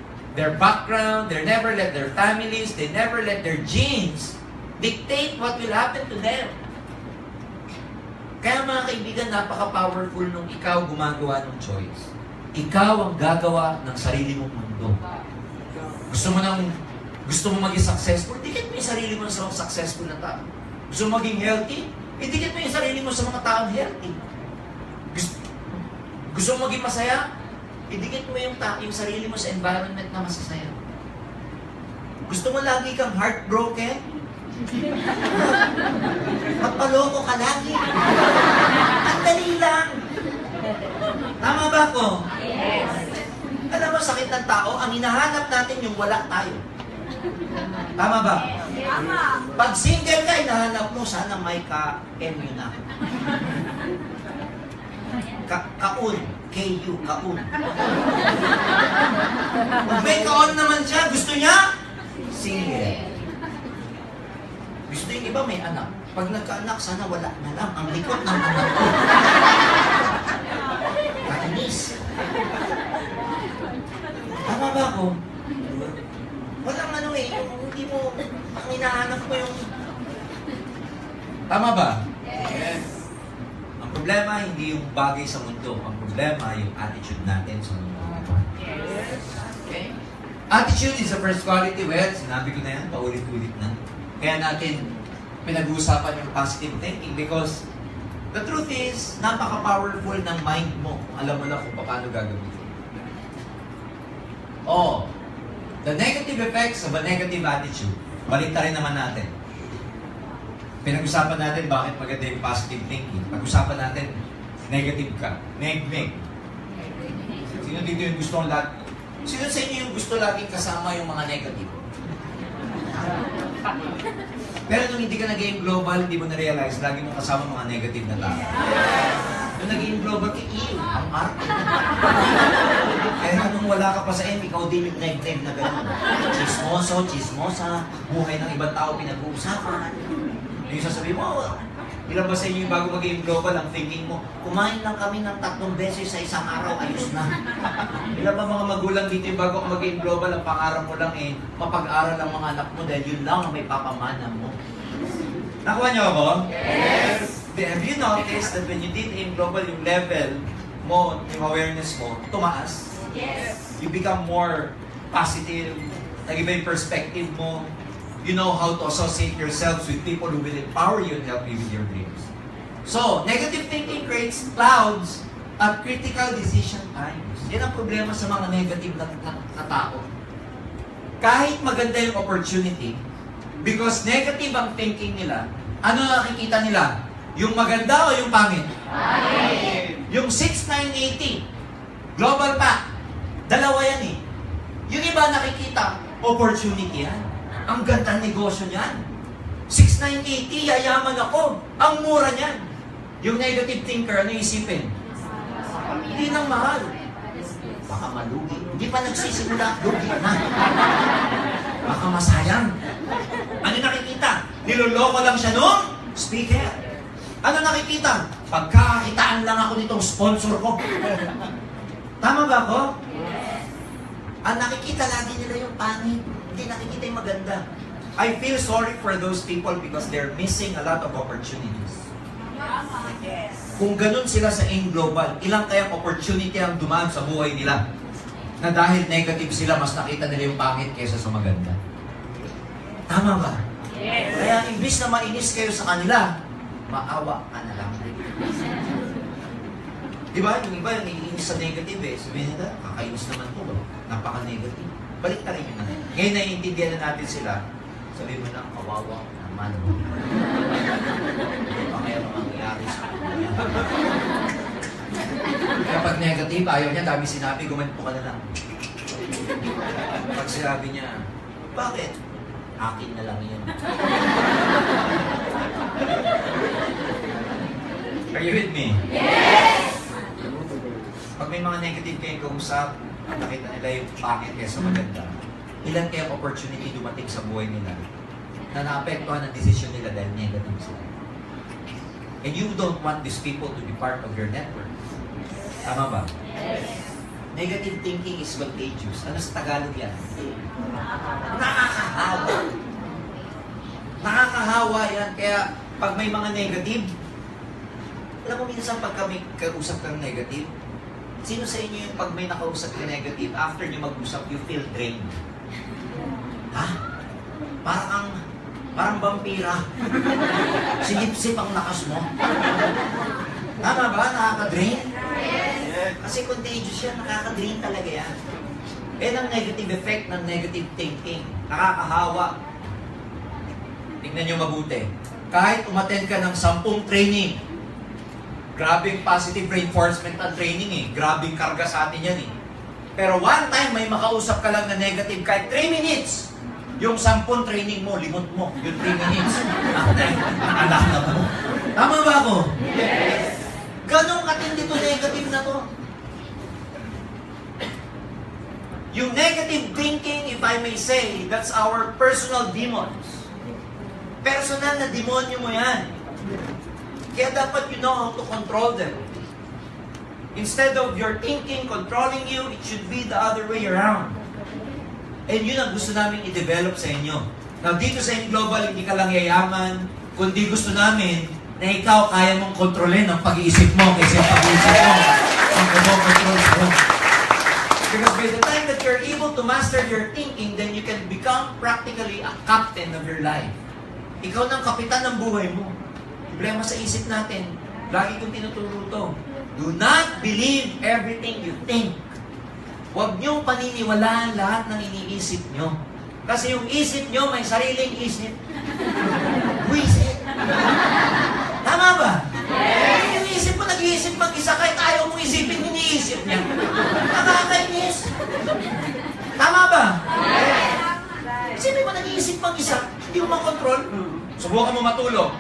background, they never let their families, they never let their genes dictate what will happen to them. Kaya mga kaibigan, napaka-powerful nung ikaw gumagawa ng choice. Ikaw ang gagawa ng sarili mong mundo. Gusto mo maging successful? Dikit mo yung sarili mo sa mga successful na tao. Gusto mo maging healthy? Dikit mo yung sarili mo sa mga taong healthy. Gusto mo maging masaya? Idikit mo yung sarili mo sa environment na masasaya. Gusto mo lagi kang heartbroken? Magpaloko ka lagi. Ang dali lang. Tama ba ko? Yes! Alam mo, sakit ng tao, ang hinahanap natin yung wala tayo. Tama ba? Tama! Pag single ka, hinahanap mo, sana may ka-MU na. Kaun. K-U. Kaun. Pag may kaon naman siya, gusto niya? Single. Gusto yung iba may anak. Pag nagkaanak, sana wala na lang. Ang likot ng anak ko. Kainis. Tama ba ako? Walang ano eh. Hindi mo, ang hinahanap mo yung... Tama ba? Yes. Ang problema, hindi yung bagay sa mundo. Ang problema, yung attitude natin sa mundo. Yes. Okay? Attitude is the first quality. Well, sinabi ko na yan, paulit-ulit na. Kaya natin pinag-uusapan yung positive thinking because the truth is, napaka-powerful ng mind mo. Alam mo lang kung paano gagamitin. Oh, the negative effects of a negative attitude. Balik rin naman natin. Pinag-usapan natin bakit maganda yung positive thinking. Pag-usapan natin, negative ka. Neg-neg. Sino dito yung gusto ang lahat? Sino sa inyo yung gusto laging kasama yung mga negative? Pero nung hindi ka nag-game global, hindi mo na-realize, lagi mo kasama mga negative na tao. Nung nag-game global, iyo, ang arte. Kaya nung wala ka pa sa M, ikaw din yung neg-neg na gano'n. Chismoso, chismosa, buhay ng ibang tao pinag-uusapan. Yung sasabihin mo, ilan ba sa inyo yung bago mag-game global, ang thinking mo, kumain lang kami ng 3 beses sa isang araw, ayos na. Ilan ba mga magulang dito yung bago mag-game global, ang pangarap mo lang eh, mapag-aral ang mga anak mo dahil yun lang ang may papamana mo. Nakuha niyo ako? Yes! Have you noticed that when you did aim global, yung level mo, yung awareness mo, tumaas? Yes! You become more positive, nag-iba yung perspective mo, you know how to associate yourselves with people who will empower you and help you with your dreams. So, negative thinking creates clouds at critical decision times. Yan ang problema sa mga negative na tao. Kahit maganda yung opportunity, because negative ang thinking nila, ano nakikita nila? Yung maganda o yung pangit? Pangit! Yung 6-9-80, global pack, dalawa yan eh. Yung iba nakikita, opportunity yan. Ang ganda negosyo niyan. 6,980, yayaman ako. Ang mura niyan. Yung negative thinker, ano isipin? Hindi nang mahal. Baka malugi. Hindi pa nagsisimula, lugi na. Baka masayang. Ano nakikita? Niloloko lang siya nung speaker. Ano nakikita? Pagkakakitaan lang ako nitong sponsor ko. Tama ba ako? Ang nakikita lagi nila yung pangit. Hindi nakikita yung maganda. I feel sorry for those people because they're missing a lot of opportunities. Kung ganun sila sa AIM Global, ilang kayang opportunity ang dumaan sa buhay nila na dahil negative sila, mas nakita nila yung pangit kaysa sa maganda. Tama ba? Yes. Kaya imbis na mainis kayo sa kanila, maawa ka na lang. Diba? Yung iba yung iinis sa negative eh. Sabihin nila, kakainis naman po. Napaka-negative. Balik ka rin yun na. Ngayon naiintindihan na natin sila. Sabihin mo lang, kawawa naman. Kaya mangyayari sa kanya. Kapag negative, ayaw niya, dami sinabi, gumanito ka na lang. Pag sinabi niya, bakit? Akin na lang yun. Are you with me? Yes! Pag may mga negative kayong kausap, at nakita nila yung bakit kaysa maganda, ilan kayang opportunity dumating sa buhay nila na naapektuhan ang decision nila dahil negative sila. And you don't want these people to be part of your network. Tama ba? Yes. Negative thinking is contagious. Ano sa Tagalog yan? Nakakahawa. Nakakahawa yan. Kaya pag may mga negative, alam mo minsan pag kami kausap kang negative, sino sa inyo yung pag may nakausap ka negative, after nyo mag-usap, you feel drained? Ha? Parang vampira. Silip-sip ang lakas mo. Tama ba? Nakaka-drain? Yes. Kasi contagious yan, nakaka-drain talaga yan. Yan ang negative effect ng negative thinking. Nakakahawa. Tingnan nyo mabuti. Kahit umattend ka ng 10 training, grabing positive reinforcement ang training eh. Grabing karga sa atin yan eh. Pero one time may makausap ka lang na negative kahit 3 minutes. Yung 10 training mo, limot mo. Yung 3 minutes. Naalala mo. Tama ba ako? Yes. Ganong katindi to negative na to. Yung negative thinking, if I may say, that's our personal demons. Personal na demonyo mo yan. Kaya dapat you know how to control them. Instead of your thinking controlling you, it should be the other way around. And yun ang gusto namin i-develop sa inyo. Now, dito sa Global, hindi ka lang yayaman, kundi gusto namin na ikaw kaya mong kontrolin ang pag-iisip mo kasi ang pag-iisip mo ang control mo. Because by the time that you're able to master your thinking, then you can become practically a captain of your life. Ikaw ng kapitan ng buhay mo. Problema sa isip natin. Lagi kong tinuturo to. Do not believe everything you think. Huwag niyong paniniwalaan lahat ng iniisip niyo. Kasi yung isip niyo may sariling isip. Buisit. Tama ba? Yes. Yung isip mo nag-iisip mag-isa kahit ayaw mong isipin, iniisip niya. Nakakainis. Tama ba? Yes. Isipin mo nag-iisip mag-isa, hindi mo makontrol. Subukan mo matulog.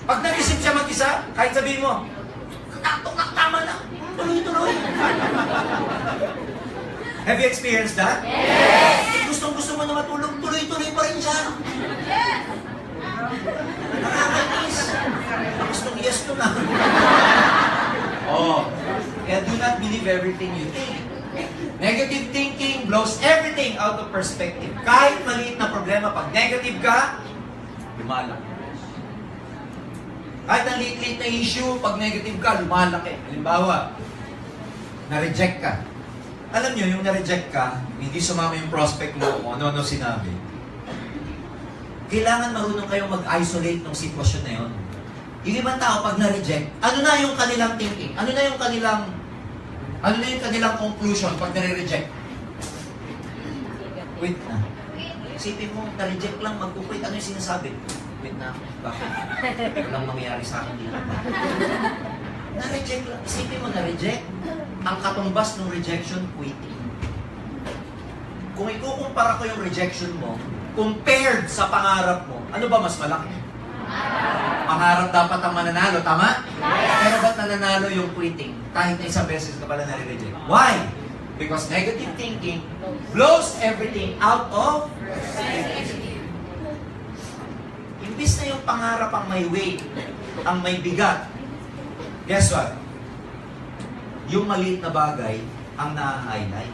Pag nag-isip siya mag-isa, kahit sabihin mo, tama lang, tuloy-tuloy. Have you experienced that? Yes! Gustong-gusto mo na matulog, tuloy-tuloy pa rin siya. Yes! Nakakainis. Gustong yes ko na. Oh. Kaya do not believe everything you think. Negative thinking blows everything out of perspective. Kahit maliit na problema, pag negative ka, lumalaki. Kahit ang liit-liit na issue, pag negative ka, lumalaki. Halimbawa, na-reject ka. Alam nyo, yung na-reject ka, hindi sumama yung prospect mo kung ano-ano sinabi. Kailangan marunong kayong mag-isolate ng sitwasyon na yun. Yung ibang tao, pag na-reject, ano na yung kanilang thinking? Ano na yung kanilang conclusion pag na-reject? Wait na. Isipin mo, na-reject lang, mag-quit. Ano yung sinasabi? Wait na. Bakit? Walang mangyayari sa akin dito. Na-reject lang. Isipin mo, na-reject. Ang katumbas ng rejection, quitting. Kung ikukumpara ko yung rejection mo, compared sa pangarap mo, ano ba mas malaki? Pangarap dapat ang mananalo, tama? Pero ba't nananalo yung quitting? Kahit na isang beses ka pala nare-reject. Why? Because negative thinking blows everything out of perspective. Imbis na yung pangarap ang may weight, ang may bigat, guess what? Yung maliit na bagay ang na-highlight.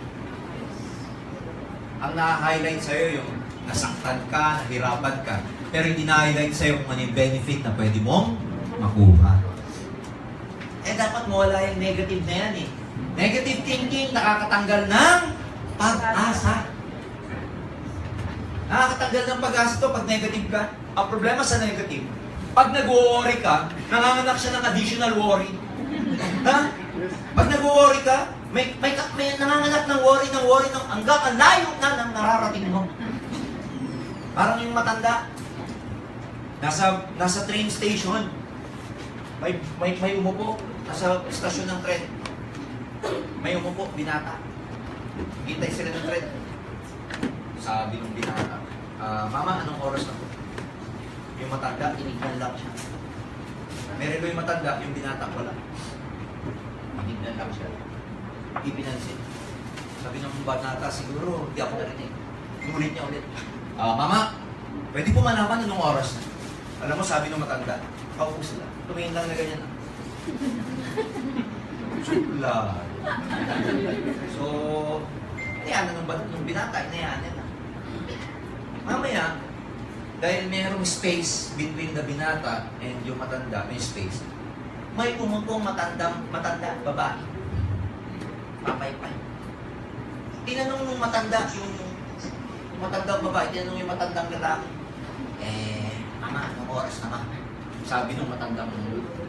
Ang na-highlight sa'yo yung nasaktan ka, nahirapan ka. Pero hindi na-highlight sa'yo kung ano yung benefit na pwede mong makuha. Eh, dapat mawala yung negative na yan eh. Negative thinking, nakakatanggal ng pag-asa. Nakakatanggal ng pag-asa to pag negative ka. Ang problema sa negative, pag nag-worry ka, nanganganak siya ng additional worry. Ha? Pag nag-worry ka, may nanganganak ng worry hanggang ang layo na ng nararating mo. Parang yung matanda, nasa train station, may umupo, nasa stasyon ng tren. May umupo, binata. Hintay sila ng tren. Sabi ng binata, Mama, anong oras na po? Yung matanda, inignan lang siya. Meron yung matanda, yung binata, wala. Inignan lang siya. Hindi pinansin. Sabi ng binata, siguro, hindi ako narinig. Nulit niya ulit. Mama, pwede po malaman anong oras na. Alam mo, sabi ng matanda, paupo sila. Tumingin lang na ganyan. Sula. So, inayanan ng binata, inayanan na. Mamaya, dahil mayroong space between the binata and yung matanda, may space, may umupong matanda, babae. Papay-pay. Tinanong nung matanda, yung matandang babae, tinanong yung matandang lalaki, Ama, anong oras na ma? Sabi nung matandang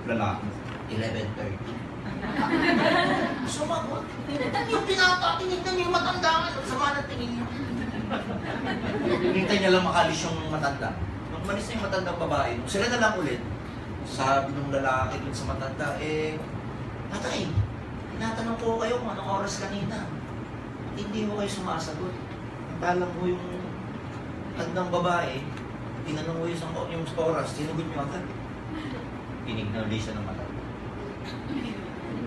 lalaki, 11:30. Sumagot. Tinignan yung pinata, tinignan yung matanda. Sama ng tingin niya. Hintay niya lang makalis yung matanda. Nung umalis na yung matandang babae, sila na lang ulit. Sabi nung lalaki dun sa matanda, Tatay, tinatanong ko kayo kung anong oras kanina. Hindi mo kayo sumasagot. Talang mo yung matandang babae, tinanong mo yung oras, sinugot niyo agad. Tinignan ulit siya ng matanda.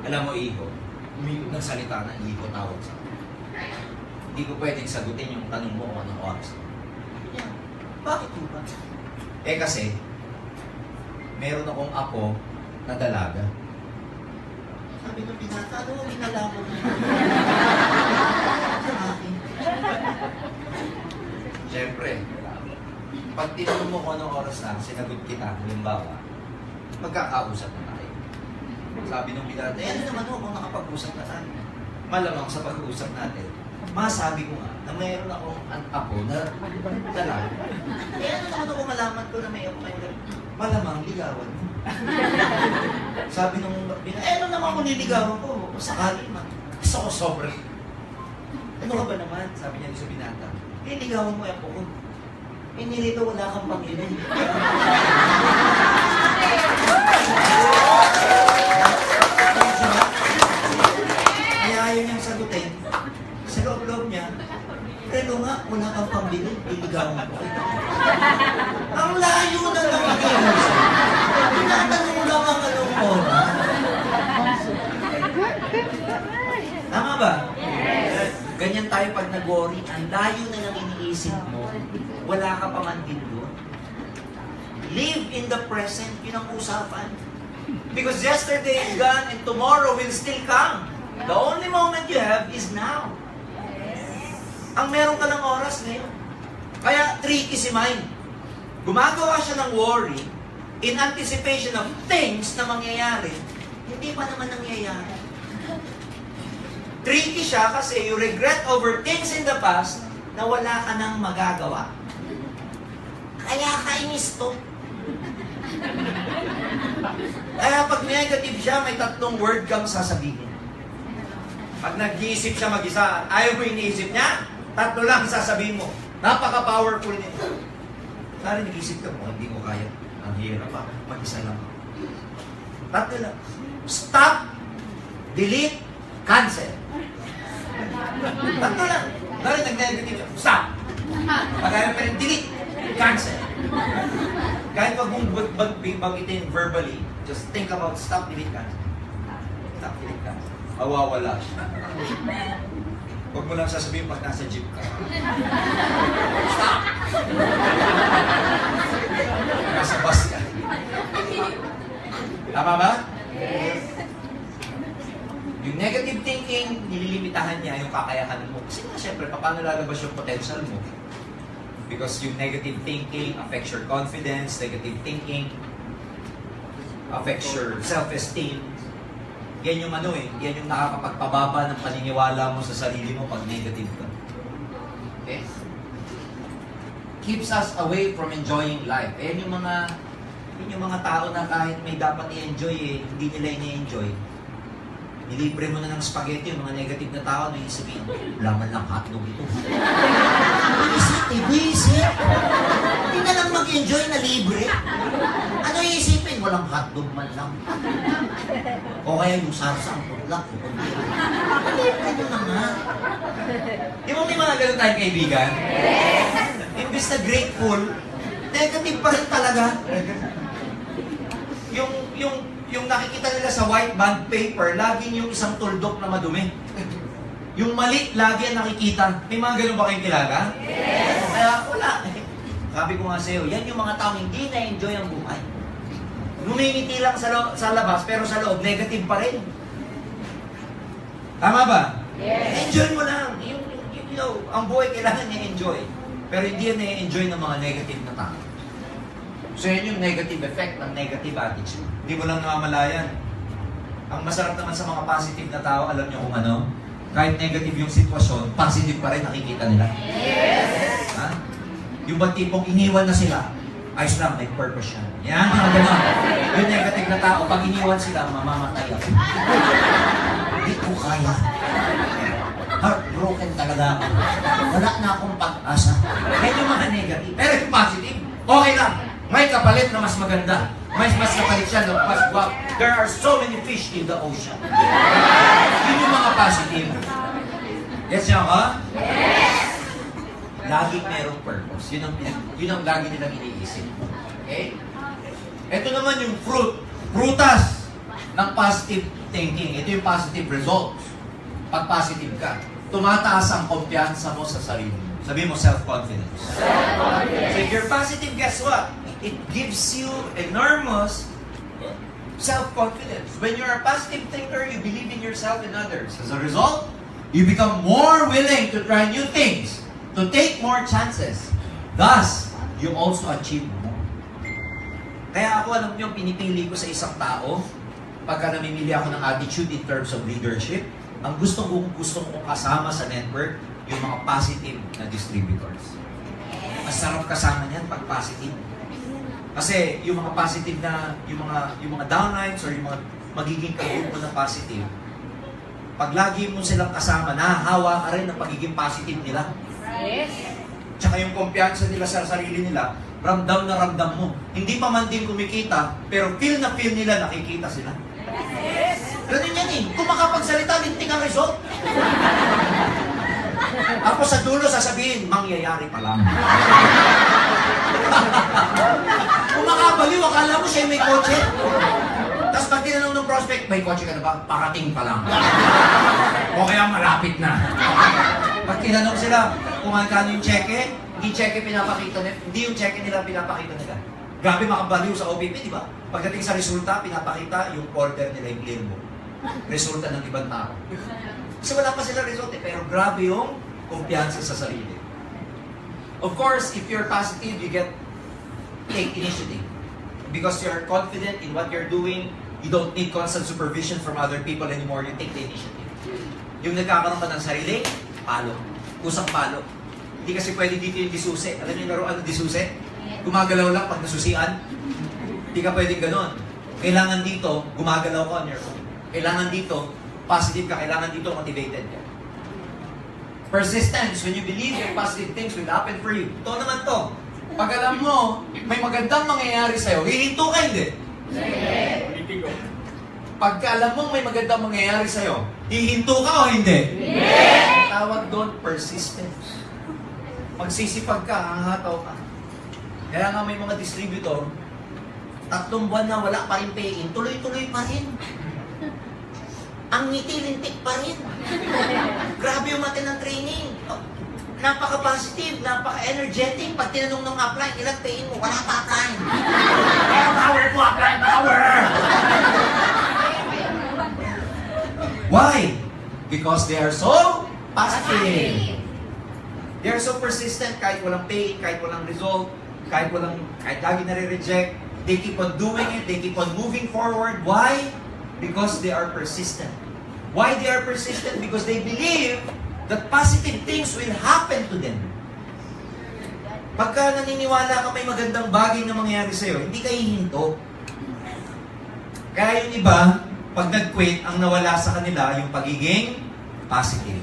Alam mo, Iho, nagsalita na, Iho tawag sa akin. Hindi ko pwedeng sagutin yung tanong mo kung anong oras. Yeah. Bakit po ba? Eh kasi, meron akong apo na dalaga. Sabi ng binata, ano mo binalaman mo? Sa akin. Siyempre, pag tinanong mo kung anong oras na, sinagot kita, halimbawa, magkakausap na tayo. Sabi ng binata, ano naman ho kung nakapag-usap na tayo? Malamang sa pag-uusap natin, masabi ko nga na mayroon akong apo na dalaga. Ano naman kung malaman ko na may apo kayo? Malamang ligawan mo. Sabi nung binata, ano naman kung niligawan ko? Sakali man. Gusto ko sobrang. Ano ka ba naman? Sabi niya sa binata, niligawan mo yung apo ko. Nilito wala kang pangilin. Kaya ayaw niyang sagutin. Sa loob-loob niya, pero nga, wala kang pambili, iligawan ko. Ang layo na naman yun. Tinatanong lang ang anong oras. Tama ba? Yes. Ganyan tayo pag nag-worry, ang layo na lang iniisip mo, wala ka pa man din doon. Live in the present, yun ang usapan. Because yesterday is gone and tomorrow will still come. The only moment you have is now. Ang meron ka ng oras ngayon. Kaya tricky si mind. Gumagawa siya ng worry in anticipation of things na mangyayari, hindi pa naman nangyayari. Tricky siya kasi you regret over things in the past na wala ka nang magagawa. Kaya kainis to. Kaya pag negative siya, may 3 word kang sasabihin. Pag nag-iisip siya mag-isa, ayaw mo iniisip niya, 3 lang sasabihin mo. Napaka-powerful nito. Sari nag-iisip ka mo, hindi mo kaya. Ang hirap pa, mag-isa lang. 3 lang. Stop, delete, cancel. 3 lang. Sari nag-negative. Stop. Pag ayaw pa rin, delete, cancel. Kahit wag mong bagitin verbally, just think about stop, delete, cancel. Stop, delete, cancel. Mawawala siya. Huwag mo lang sasabihin pag nasa jeep ka. Stop! Nasa bus ka. Tama ba? Yes. Yung negative thinking, nililimitahan niya yung kakayahan mo. Kasi nga, syempre, paano lalabas yung potential mo? Because yung negative thinking affects your confidence, negative thinking affects your self-esteem. Yan yung yan yung nakakapagpababa ng paniniwala mo sa sarili mo pag negative ka. Okay? Keeps us away from enjoying life. Yan yung mga tao na kahit may dapat i-enjoy hindi nila i-enjoy. Nilibre mo na ng spaghetti, yung mga negative na tao, na isipin, laman lang hotdog ito. Isip. Hindi na lang mag-enjoy na libre. Ano iisipin? Walang hotdog man lang. O kaya yung sarsang putlak. Libre nyo na nga. Di mo may mga ganun tayong kaibigan? Yes! Imbis na grateful, negative pa rin talaga. Yung nakikita nila sa white bond paper, laging yung isang tuldok na madumi. Yung mali, lagi ang nakikita. May mga ganun ba kayong kilala? Yes! Kaya wala. Sabi ko nga sa'yo, yan yung mga taong hindi na-enjoy ang buhay. Ngumingiti lang sa labas, pero sa loob, negative pa rin. Tama ba? Yes! Enjoy mo lang. Ang buhay kailangan niya enjoy. Pero hindi yan na-enjoy ng mga negative na tao. So yan yung negative effect ng negative attitude. Hindi mo lang namamalayan. Ang masarap naman sa mga positive na tao, alam niyo kung ano? Kahit negative yung sitwasyon, positive pa rin nakikita nila. Yes! Ha? Yung ba tipong iniwan na sila, ayos lang, may purpose yan. Yan, yung gano'n. Yung negative na tao, pag iniwan sila, mamamatay ako. Hindi ko kaya. Heartbroken talaga ako. Wala na akong pag-asa. Yan yung mga negative. Pero yung positive, okay lang. May kapalit na mas maganda. Mas kapalit siya na mas guwap. There are so many fish in the ocean. Yun yung mga positive. Yes niyo ako? Yes! Laging merong purpose. Yun ang lagi nilang iniisip. Okay? Ito naman yung fruit. Prutas. ng positive thinking. Ito yung positive results. Pag positive ka, tumataas ang kumpiyansa mo sa sarili mo. Sabi mo, self-confidence. Self-confidence. So if you're positive, guess what? It gives you enormous self-confidence. When you're a positive thinker, you believe in yourself and others. As a result, you become more willing to try new things, to take more chances. Thus, you also achieve more. Kaya ako, alam niyo, pinipili ko sa isang tao, pagka namimili ako ng attitude in terms of leadership, ang gusto kong kasama sa network, yung mga positive na distributors. Masarap kasama niyan pag positive. Kasi yung mga positive na, yung mga downlines or yung mga magiging kagrupo na positive, pag lagi mo silang kasama, nahahawa ka rin ng pagiging positive nila. Yes. Tsaka yung kumpiyansa nila sa sarili nila, ramdam na ramdam mo. Hindi pa man din kumikita, pero feel na feel nila, nakikita sila. Yes. Ganun yan eh. Kung makapagsalita, lintik ang result. Ako sa dulo sasabihin, mangyayari pa lang. Kung makabaliw, akala mo siya may kotse. Tapos pag tinanong ng prospect, may kotse ka na ba? Parating pa lang. O kaya malapit na. Pag tinanong sila kung ano yung cheque, hindi cheque pinapakita nila, hindi yung cheque nila pinapakita nila. Grabe makabaliw sa OBP, di ba? Pagdating sa resulta, pinapakita yung order nila, yung clear book. Resulta ng ibang tao. Kasi wala pa sila result eh, pero grabe yung kumpiyansa sa sarili. Of course, if you're positive, you take initiative. Because you're confident in what you're doing, you don't need constant supervision from other people anymore, you take the initiative. Yung nagkakaroon ka ng sarili, palo. Kusang palo. Hindi kasi pwede dito yung disuse. Alam niyo yung laruan ng disuse? Gumagalaw lang pag nasusian. Hindi ka pwedeng ganon. Kailangan dito, gumagalaw ka on your own. Kailangan dito, positive ka. Kailangan dito, motivated ka. Persistence. When you believe that positive things will happen for you. Ito naman to. Pag alam mo, may magandang mangyayari sa'yo, hihinto ka hindi. Pagka alam mo may magandang mangyayari sa'yo, hihinto ka o hindi? Tawag doon, persistence. Magsisipag ka, hahataw ka. Kaya nga may mga distributor, 3 buwan na wala pa rin pay-in, tuloy-tuloy pa rin. Ang ngiti-lintik pa rin. Grabe yung mati ng training. Napaka-positive, napaka-energetic. Pag tinanong ng upline, ilang pay-in mo? Wala pa upline. Power po, upline, power! Why? Because they are so positive. They are so persistent kahit walang pay, kahit walang result, kahit lagi nare-reject. They keep on doing it, they keep on moving forward. Why? Because they are persistent. Why they are persistent? Because they believe that positive things will happen to them. Pagka naniniwala ka may magandang bagay na mangyayari sa'yo, hindi ka hihinto. Kaya yung iba, pag nag-quit, ang nawala sa kanila yung pagiging positive.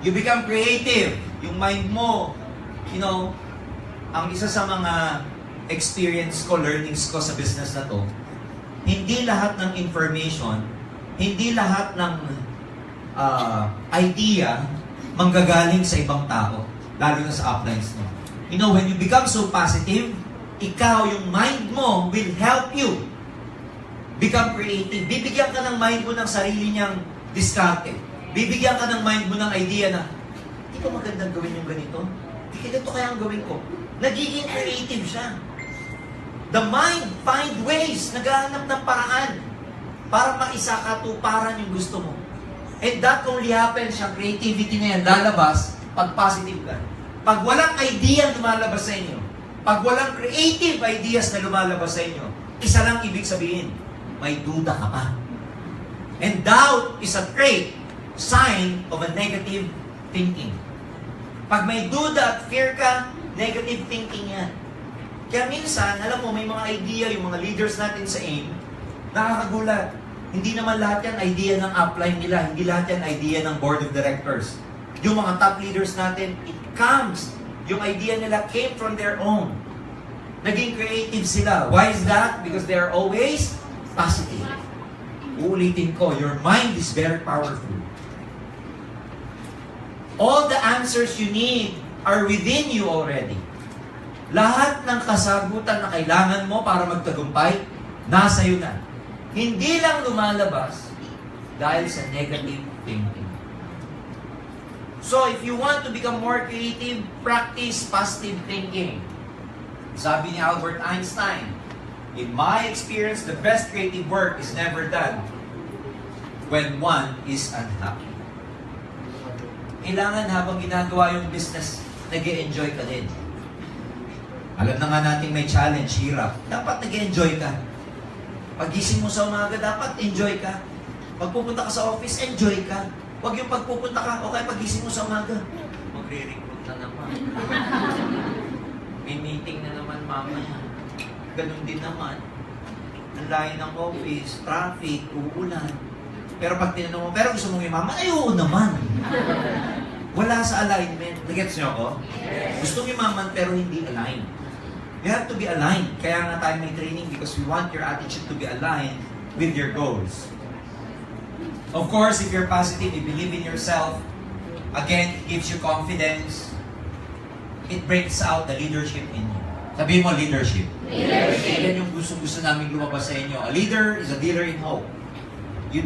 You become creative. Yung mind mo, ang isa sa mga experience ko, learnings ko sa business na to, hindi lahat ng information, hindi lahat ng idea manggagaling sa ibang tao, lalo na sa uplines mo. When you become so positive, ikaw, yung mind mo will help you become creative. Bibigyan ka ng mind mo ng sarili niyang diskarte. Bibigyan ka ng mind mo ng idea na, hindi ko magandang gawin yung ganito. Hindi ganito kaya ang gawin ko. Nagiging creative siya. The mind find ways, naghahanap ng paraan para maisakatuparan yung gusto mo. And that only happens, yung creativity na yan, lalabas pag positive ka. Pag walang idea lumalabas sa inyo, pag walang creative ideas na lumalabas sa inyo, isa lang ibig sabihin, may duda ka pa. And doubt is a trait, sign of a negative thinking. Pag may duda at fear ka, negative thinking yan. Kaya minsan, alam mo, may mga idea, yung mga leaders natin sa AIM, nakakagulat. Hindi naman lahat yan idea ng upline nila, hindi lahat yan idea ng board of directors. Yung mga top leaders natin, yung idea nila came from their own. Naging creative sila. Why is that? Because they are always positive. Uulitin ko, your mind is very powerful. All the answers you need are within you already. Lahat ng kasagutan na kailangan mo para magtagumpay, nasa iyo na. hindi lang lumalabas dahil sa negative thinking. So, if you want to become more creative, practice positive thinking. Sabi ni Albert Einstein, in my experience, the best creative work is never done when one is unhappy. Kailangan habang ginagawa yung business, nag-e-enjoy ka din. Alam na nga natin may challenge, hirap. Dapat nag-e-enjoy ka. Pagising mo sa umaga, dapat enjoy ka. Pagpupunta ka sa office, enjoy ka. Huwag yung pagpupunta ka, okay, pagising mo sa umaga, magre-recruit na naman. May meeting na naman mamaya. Ganun din naman. Ang layo ng office, traffic, uulan. Pero pag tinanong mo, pero gusto mong yumaman, ay oo naman. Wala sa alignment. Nagets niyo ako? Gusto mong yumaman pero hindi aligned. You have to be aligned. Kaya nga tayo may training because we want your attitude to be aligned with your goals. Of course, if you're positive, you believe in yourself, again, it gives you confidence. It brings out the leadership in you. Sabihin mo, leadership. Leadership. Yan yung gusto namin lumabas sa inyo. A leader is a dealer in hope. You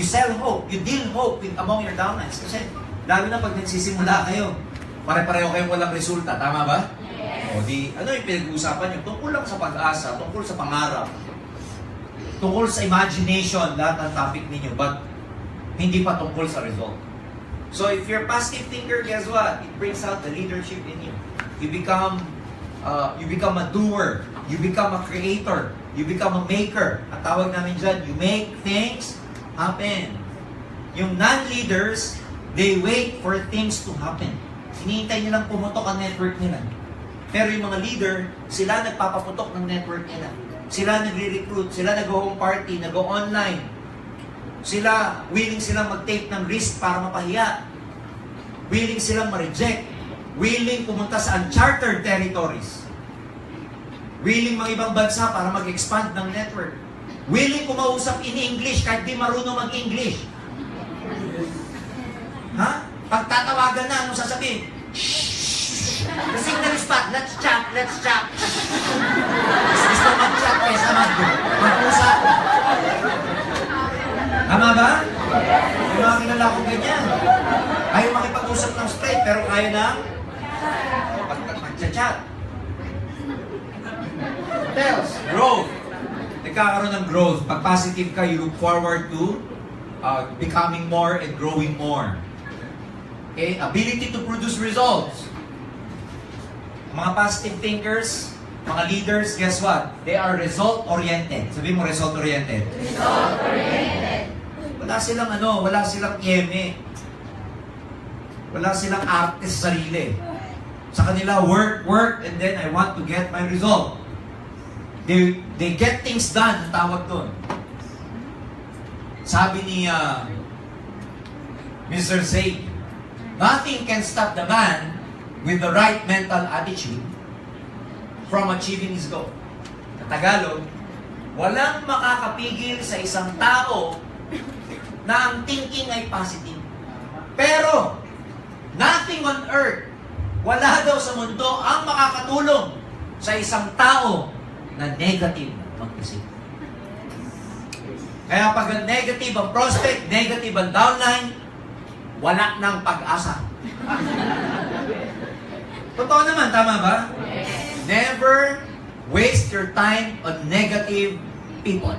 sell hope. You deal hope among your downlines. Kasi, lalo na pag nagsisimula kayo, pare-pareho kayong walang resulta. Tama ba? Yes. O di, ano yung pinag-uusapan nyo? Tungkol lang sa pag-asa, tungkol sa pangarap, tungkol sa imagination, lahat ng topic ninyo, but hindi pa tungkol sa result. So if you're a positive thinker, guess what? It brings out the leadership in you. You become a doer. You become a creator. You become a maker. Ang tawag namin dyan, you make things happen. Yung non-leaders, they wait for things to happen. Hinihintay nilang pumutok ang network nila. Pero yung mga leader, sila nagpapaputok ng network nila. Sila nagre-recruit, sila nag-home party, nag-online. Willing silang mag-take ng risk para mapahiya. Willing silang ma-reject. Willing pumunta sa uncharted territories. Willing mga ibang bansa para mag-expand ng network. Willing kumausap in English kahit di marunong mag-English. Ha? Pagtatawagan na, anong sasabihin? The signal is bad. Let's chat. Gusto mag-chat kaysa mag-usap. Tama ba? Yung mga kilala kong ganyan. Ayaw makipag-usap ng straight, pero kaya na mag-chat. Tells, growth. Nagkakaroon ng growth. Pag positive ka, you look forward to becoming more and growing more. Okay? Ability to produce results. Mga positive thinkers, mga leaders, guess what? They are result-oriented. Sabihin mo, result-oriented. Result-oriented. Wala silang yeme. Wala silang arte sa sarili. Sa kanila, work, and then I want to get my result. They get things done, ang tawag doon. Sabi ni Mr. Zayd, nothing can stop the man with the right mental attitude from achieving his goal. Sa Tagalog, walang makakapigil sa isang tao na ang thinking ay positive. Pero, nothing on earth, wala daw sa mundo ang makakatulong sa isang tao na negative mag-isip. Kaya pag negative ang prospect, negative ang downline, wala nang pag-asa. Totoo naman, tama ba? Yes. Never waste your time on negative people.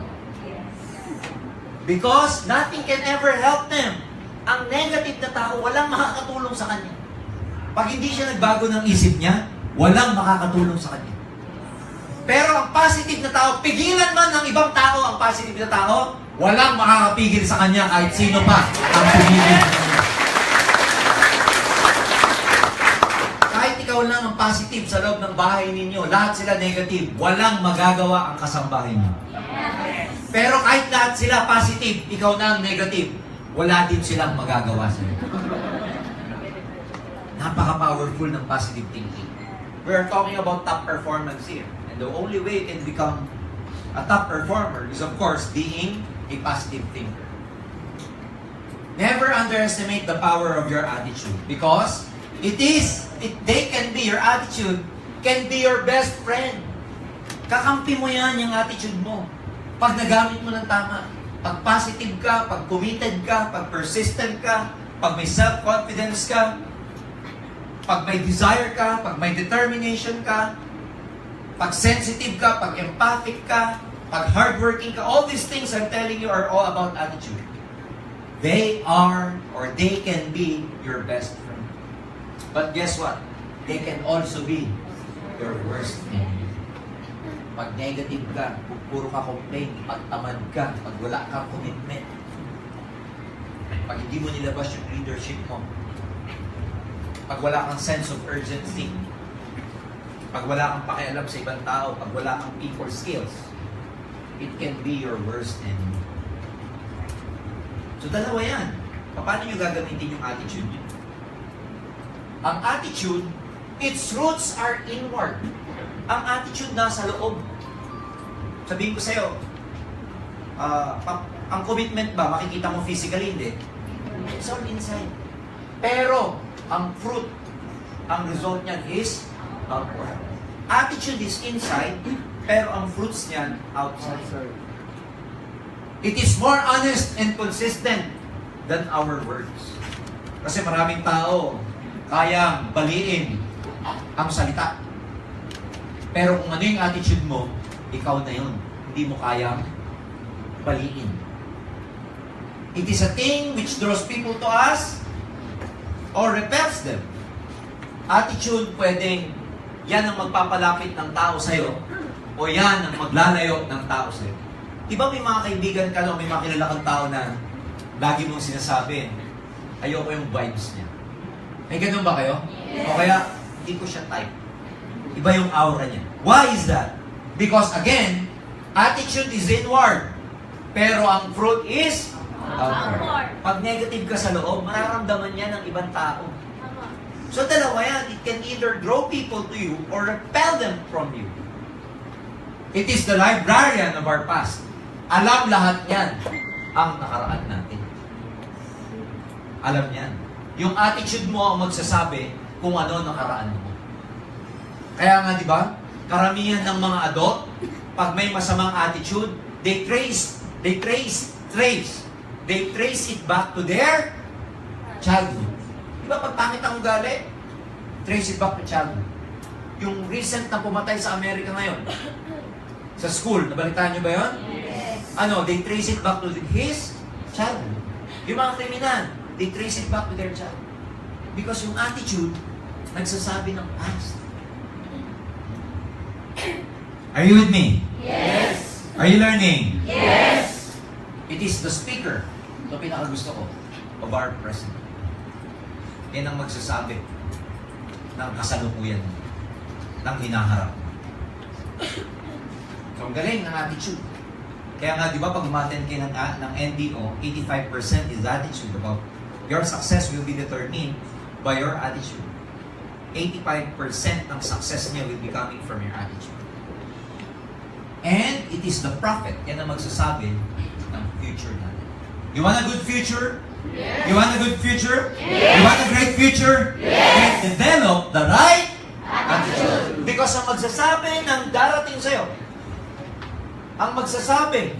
Because nothing can ever help them. Ang negative na tao, walang makakatulong sa kanya. Pag hindi siya nagbago ng isip niya, walang makakatulong sa kanya. Pero ang positive na tao, pigilan man ng ibang tao ang positive na tao, walang makakapigil sa kanya kahit sino pa ang pumigil. Kahit ikaw lang ang positive sa loob ng bahay ninyo, lahat sila negative, walang magagawa ang kasambahay niyo. Pero kahit lahat sila positive, ikaw na ang negative, wala din silang magagawa sa iyo. Napaka-powerful ng positive thinking. We are talking about top performance here. And the only way you can become a top performer is, of course, being a positive thinker. Never underestimate the power of your attitude because your attitude can be your best friend. Kakampi mo yan, yung attitude mo. Pag nagamit mo ng tama, pag positive ka, pag committed ka, pag persistent ka, pag may self-confidence ka, pag may desire ka, pag may determination ka, pag sensitive ka, pag empathic ka, pag hardworking ka, all these things I'm telling you are all about attitude. They are, or they can be your best friend. But guess what? They can also be your worst enemy. Pag negative ka, puro ka complain, pag tamad ka, pag wala kang commitment, pag hindi mo nilabas yung leadership mo, pag wala kang sense of urgency, pag wala kang pakialam sa ibang tao, pag wala kang people skills, it can be your worst enemy. So dalawa yan. Paano nyo gagamitin yung attitude? Ang attitude, its roots are inward. Ang attitude nasa loob. Sabihin ko sa'yo, ang commitment ba, makikita mo physically, hindi? It's all inside. Pero, ang fruit, ang result niyan is outward. Attitude is inside, pero ang fruits niyan outside. It is more honest and consistent than our words. Kasi maraming tao kayang baliin ang salita. Pero kung ano yung attitude mo, ikaw na yun. Hindi mo kayang baliin. It is a thing which draws people to us or repels them. Attitude, pwedeng yan ang magpapalapit ng tao sa'yo o yan ang maglalayo ng tao sa'yo. Diba may mga kaibigan ka o may mga kilala kang tao na lagi mong sinasabi, ayoko yung vibes niya. May ganun ba kayo? Yes. O kaya, hindi ko siya type. Iba yung aura niya. Why is that? Because again, attitude is inward. Pero ang fruit is outward. Pag negative ka sa loob, mararamdaman niya ng ibang tao. So dalawa yan. It can either draw people to you or repel them from you. It is the librarian of our past. Alam lahat yan ang nakaraan natin. Alam yan. Yung attitude mo ang magsasabi kung ano nakaraan mo. Kaya nga, di ba? Karamihan ng mga adult, pag may masamang attitude, they trace it back to their childhood. Di ba, pag pangit ang ugali, trace it back to childhood. Yung recent na pumatay sa Amerika ngayon, sa school, nabalitaan nyo ba yun? Yes. Ano, they trace it back to his childhood. Yung mga kriminal, they trace it back to their childhood. Because yung attitude, nagsasabi ng past. Are you with me? Yes. Are you learning? Yes. It is the speaker, ito pinakagusto ko, of our president. Yan ang magsasabi ng kasalukuyan, ng hinaharap. So, ang galing ng attitude. Kaya nga, di ba, pag umattend kayo ng NDO, 85% is attitude about your success will be determined by your attitude. 85% ng success niya will be coming from your attitude. And it is the prophet, yan ang magsasabi ng future natin. You want a good future? Yes. You want a good future? Yes. You want a great future? Yes. Then develop the right Attitude. Because ang magsasabi ng darating sa'yo, ang magsasabi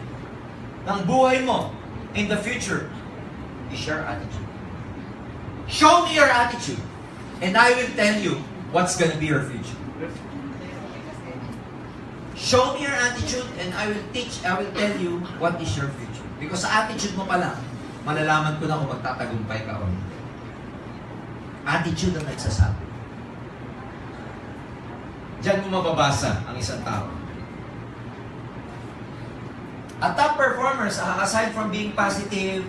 ng buhay mo in the future is your attitude. Show me your attitude, and I will tell you what's gonna be your future. Show me your attitude, and I will tell you what is your future. Because sa attitude mo pa lang, malalaman ko na kung magtatagumpay ka o hindi. Attitude ang nagsasabi. Diyan mo mababasa ang isang tao. A top performer, aside from being positive,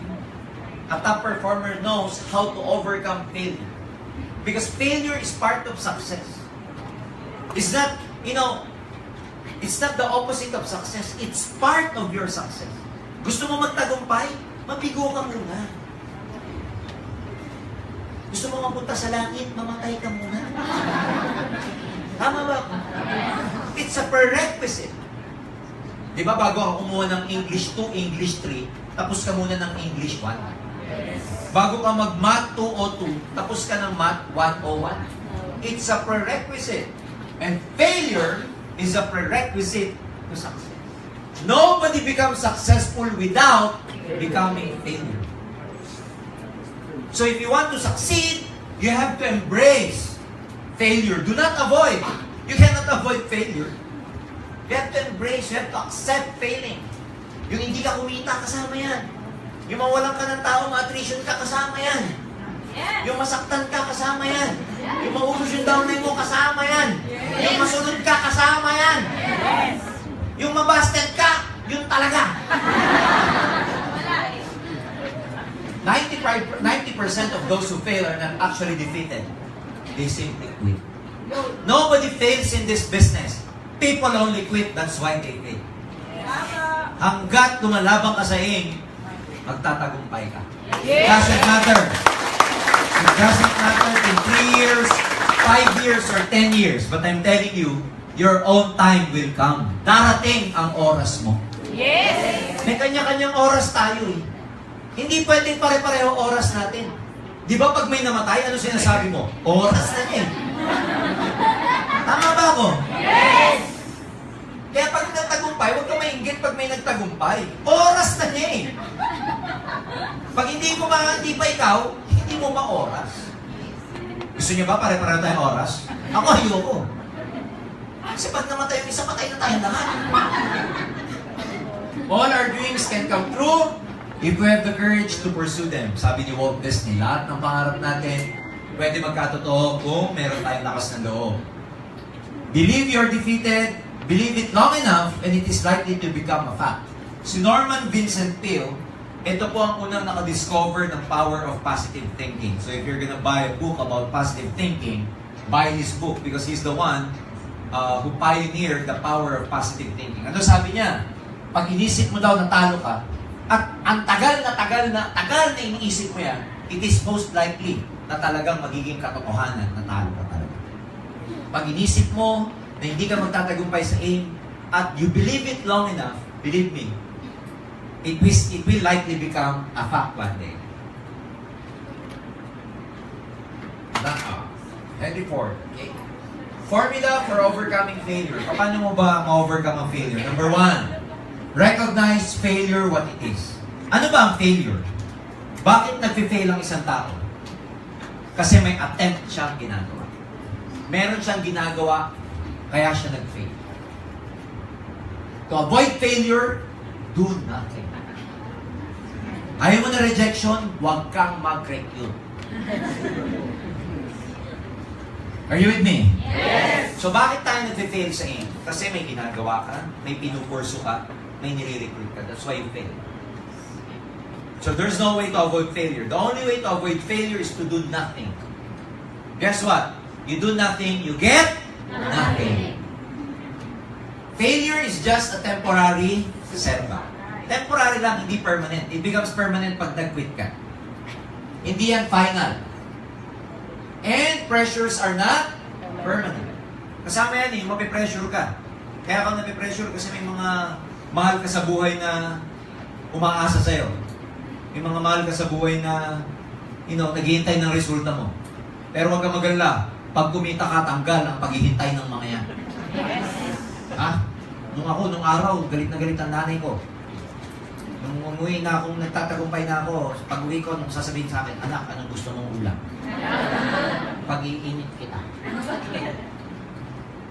a top performer knows how to overcome failure. Because failure is part of success. It's not, it's not the opposite of success. It's part of your success. Gusto mo magtagumpay? Mabigo ka muna. Gusto mo mapunta sa langit? Mamatay ka muna. Tama ba? It's a prerequisite. Di ba bago ako kumuha ng English 2, English 3, tapos ka muna ng English 1? Yes. Bago ka mag-Math 202, tapos ka ng Math 101. It's a prerequisite. And failure is a prerequisite to success. Nobody becomes successful without becoming a failure. So if you want to succeed, you have to embrace failure. Do not avoid. You cannot avoid failure. You have to embrace, you have to accept failing. Yung hindi ka kumita, kasama yan. Yung mawalan ka ng tao, ma-attrition ka, kasama yan. Yung masaktan ka, kasama yan. Yung maubos yung downline mo, kasama yan. Yung masunod ka, kasama yan. Yung mabasted ka, yun talaga. 90% of those who fail are not actually defeated. They simply quit. Nobody fails in this business. People only quit, that's why they fail. Hanggat lumalaban ka sa aim, magtatagumpay ka. It doesn't matter. It doesn't matter in 3 years, 5 years, or 10 years. But I'm telling you, your own time will come. Darating ang oras mo. Yes! May kanya-kanyang oras tayo eh. Hindi pwedeng pare-pareho oras natin. Di ba pag may namatay, ano sinasabi mo? Oras na niya eh. Tama ba ako? Yes! Kaya pag nagtagumpay, huwag ka mainggit pag may nagtagumpay. Oras na niya eh. Pag hindi pa ikaw, hindi mo ma-oras. Gusto niyo ba pare-pareho tayong oras? Ako ayoko. Kasi pag namatay yung isa, patay na tayong lahat. All our dreams can come true if we have the courage to pursue them. Sabi ni Walt Disney, lahat ng pangarap natin pwede magkatotoo kung meron tayong lakas ng loob. Believe you're defeated, believe it long enough, and it is likely to become a fact. Si Norman Vincent Peale, ito po ang unang nakadiscover ng power of positive thinking. So if you're gonna buy a book about positive thinking, buy his book because he's the one who pioneered the power of positive thinking. Ano sabi niya? Pag inisip mo daw na talo ka, at ang tagal na iniisip mo yan, it is most likely na talagang magiging katotohanan na talo ka talaga. Pag inisip mo na hindi ka magtatagumpay sa aim, at you believe it long enough, believe me, it will likely become a fact one day. Henry Ford. Okay. Formula for overcoming failure. Paano mo ba ma-overcome ang failure? Number 1, recognize failure what it is. Ano ba ang failure? Bakit nagpe-fail ang isang tao? Kasi may attempt siyang ginagawa. Meron siyang ginagawa, kaya siya nag-fail. To avoid failure, do nothing. Ayaw mo na rejection, huwag kang mag-recruit. Are you with me? Yes! So bakit tayo nag-fail sa aim? Kasi may ginagawa ka, may pinupurso ka, may nire-recruit ka. That's why you fail. So there's no way to avoid failure. The only way to avoid failure is to do nothing. Guess what? You do nothing, you get nothing. Failure is just a temporary setback. Temporary lang, hindi permanent. It becomes permanent pag nag-quit ka. Hindi yan final. And pressures are not permanent. Kasama yan yung mapipressure ka. Kaya kang napipressure kasi may mga mahal ka sa buhay na umaasa sa'yo. May mga mahal ka sa buhay na, naghihintay ng resulta mo. Pero huwag kang magalala. Pag kumita ka, tanggal ang paghihintay ng mga yan. Ha? Nung araw, galit na galit ang nanay ko. Nung umuwi na akong nagtatagumpay na ako, pag uwi ko, nung sasabihin sa akin, anak, anong gusto mong ulam? Pag-iinit kita.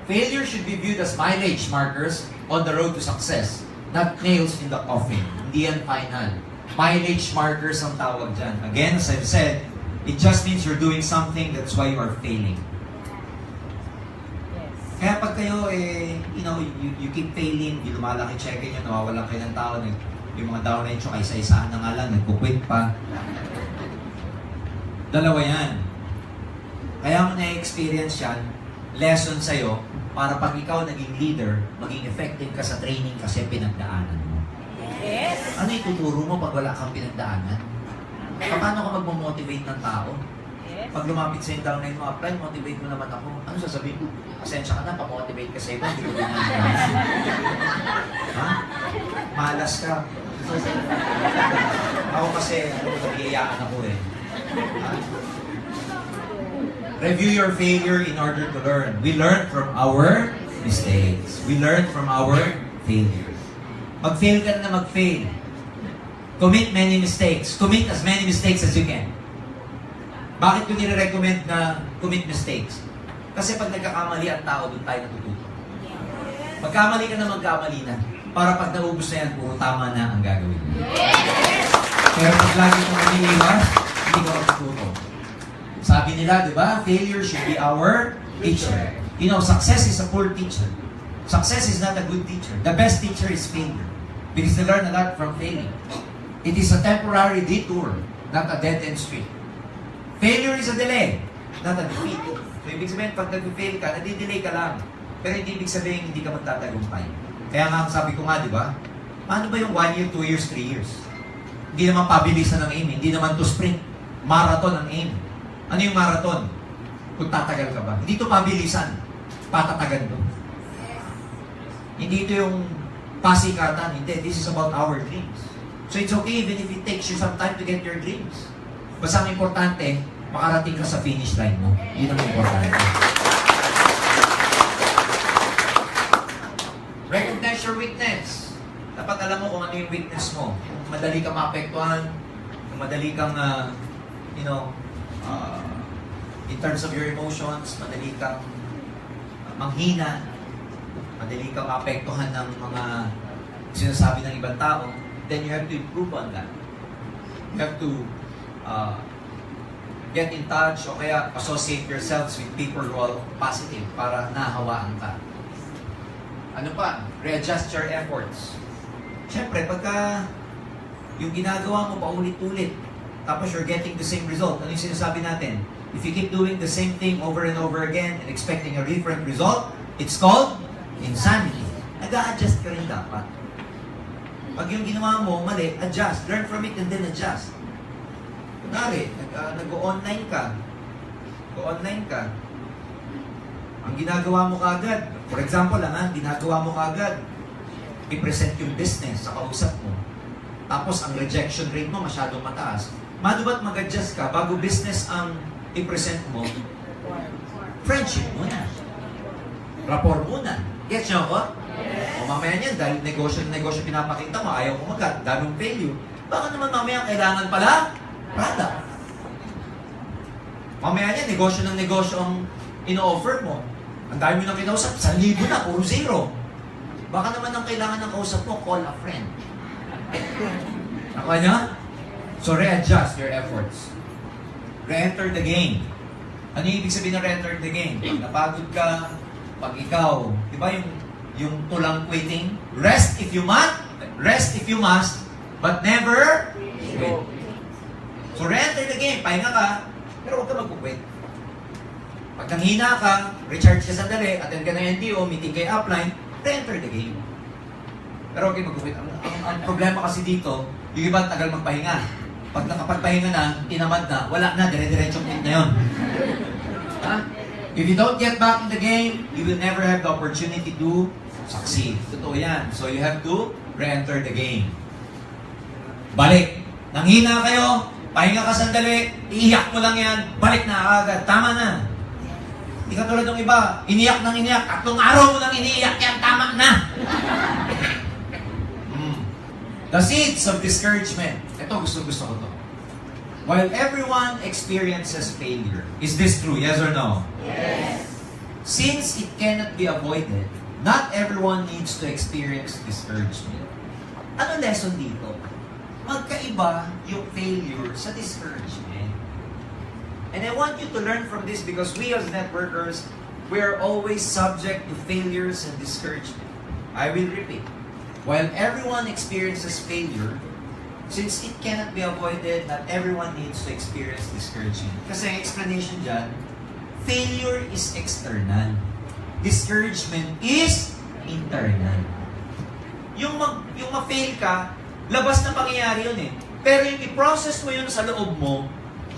Failure should be viewed as mileage markers on the road to success, not nails in the coffin. Hindi yan final. Mileage markers ang tawag dyan. Again, as I've said, it just means you're doing something, that's why you are failing. Kaya pag kayo, you keep failing, di lumalaki check-in nyo, nawawalan kayo ng tao, yung mga downline nyo, kaisa-isahan na nga lang, nagkukwit pa. Dalawa yan. Kaya mo na-experience yan, lesson sa'yo, para pag ikaw naging leader, maging effective ka sa training kasi pinagdaanan mo. Yes! Ano ituturo mo pag wala kang pinagdaanan? Paano ka magmamotivate ng tao? Pag lumapit sa yung downline mo, apply, motivate mo naman ako. Ano sasabihin ko? Pasensya ka na, pa-motivate ka sa iba, hindi ko ginagawa. Ha? Malas ka. Ako kasi, nabiyayaan ako eh. Ha? Review your failure in order to learn. We learn from our mistakes. We learn from our failures. Mag-fail ka na mag-fail. Commit many mistakes. Commit as many mistakes as you can. Bakit ko nire-recommend na commit mistakes? Kasi pag nagkakamali ang tao, doon tayo natututo. Magkamali ka na magkamali na. Para pag naubos na yan, puro tama na ang gagawin. Pero pag lagi kang nag-iiwas, hindi ka matututo. Sabi nila, di ba? Failure should be our teacher. You know, success is a poor teacher. Success is not a good teacher. The best teacher is failure. Because they learn a lot from failing. It is a temporary detour, not a dead-end street. Failure is a delay, not a defeat. So, ibig sabihin, pag nag-fail ka, nadidelay ka lang. Pero hindi ibig sabihin, hindi ka magtatagumpay. Kaya nga, sabi ko nga, di ba? Paano ba yung 1 year, 2 years, 3 years? Hindi naman pabilisan ng aim. Hindi naman to sprint. Marathon ang aim. Ano yung marathon? Kung tatagal ka ba? Hindi to pabilisan. Patatagan to. Hindi ito yung pasikatan. Hindi. This is about our dreams. So it's okay even if it takes you some time to get your dreams. Basta ang importante, makarating ka sa finish line mo. Yun ang importante. Recognize your weakness. Dapat alam mo kung ano yung weakness mo. Kung madali kang maapektuhan, kung madali kang, in terms of your emotions, madali kang manghina, madali kang maapektuhan ng mga sinasabi ng ibang tao, then you have to improve on that. You have to get in touch o kaya associate yourselves with people who are positive para nahawaan ka. Ano pa? Readjust your efforts. Siyempre, pagka yung ginagawa mo paulit-ulit, tapos you're getting the same result, ano yung sinasabi natin? If you keep doing the same thing over and over again and expecting a different result, it's called insanity. Nag-a-adjust ka rin dapat. Pag yung ginawa mo, mali, adjust. Learn from it and then adjust. Kunwari, nag-online ka. Go-online ka. Ang ginagawa mo kaagad, for example lang ginagawa mo kaagad, i-present yung business sa kausap mo. Tapos ang rejection rate mo masyadong mataas. Mado ba't mag-adjust ka bago business ang i-present mo? Friendship muna. Rapport muna. Gets nyo ako? O mamaya niyan, dahil negosyo pinapakita mo, ayaw kumagat, daming failure. Baka naman mamaya kailangan pala product. Mamaya niyan, negosyo ang ino-offer mo. Ang dami mo nang kinausap, 1,000 na, puro zero. Baka naman ang kailangan ng kausap mo, call a friend. Nakuha niya? So readjust your efforts. Re-enter the game. Ano yung ibig sabihin ng re-enter the game? Pag napagod ka, pag ikaw, di ba yung tulang quitting? Rest if you must, but never quit. So re-enter the game, pahinga ka, pero huwag ka mag-quit. Pag nanghina ka, recharge ka sandali, attend ka ng NTO, meeting kay upline, re-enter the game. Pero huwag kayo mag-quit. Ang problema kasi dito, yung iba tagal magpahinga. Pag nakapagpahinga na, tinamad na, wala na, dire-diretso quit na yun. Ha? If you don't get back in the game, you will never have the opportunity to succeed. Totoo yan. So you have to re-enter the game. Balik. Nanghina kayo, pahinga ka sandali, iiyak mo lang yan, balik na agad. Tama na. Hindi ka tulad ng iba, iniyak ng iniyak, 3 araw mo lang iniiyak yan, tama na. The seeds of discouragement. Ito, gusto ko to. While everyone experiences failure, is this true? Yes or no? Yes. Since it cannot be avoided, not everyone needs to experience discouragement. Ano lesson dito? Magkaiba yung failure sa discouragement. And I want you to learn from this because we as networkers, we are always subject to failures and discouragement. I will repeat. While everyone experiences failure, since it cannot be avoided, not everyone needs to experience discouragement. Kasi ang explanation dyan, failure is external. Discouragement is internal. Yung ma-fail ka, labas na pangyayari yun eh. Pero yung i-process mo yun sa loob mo,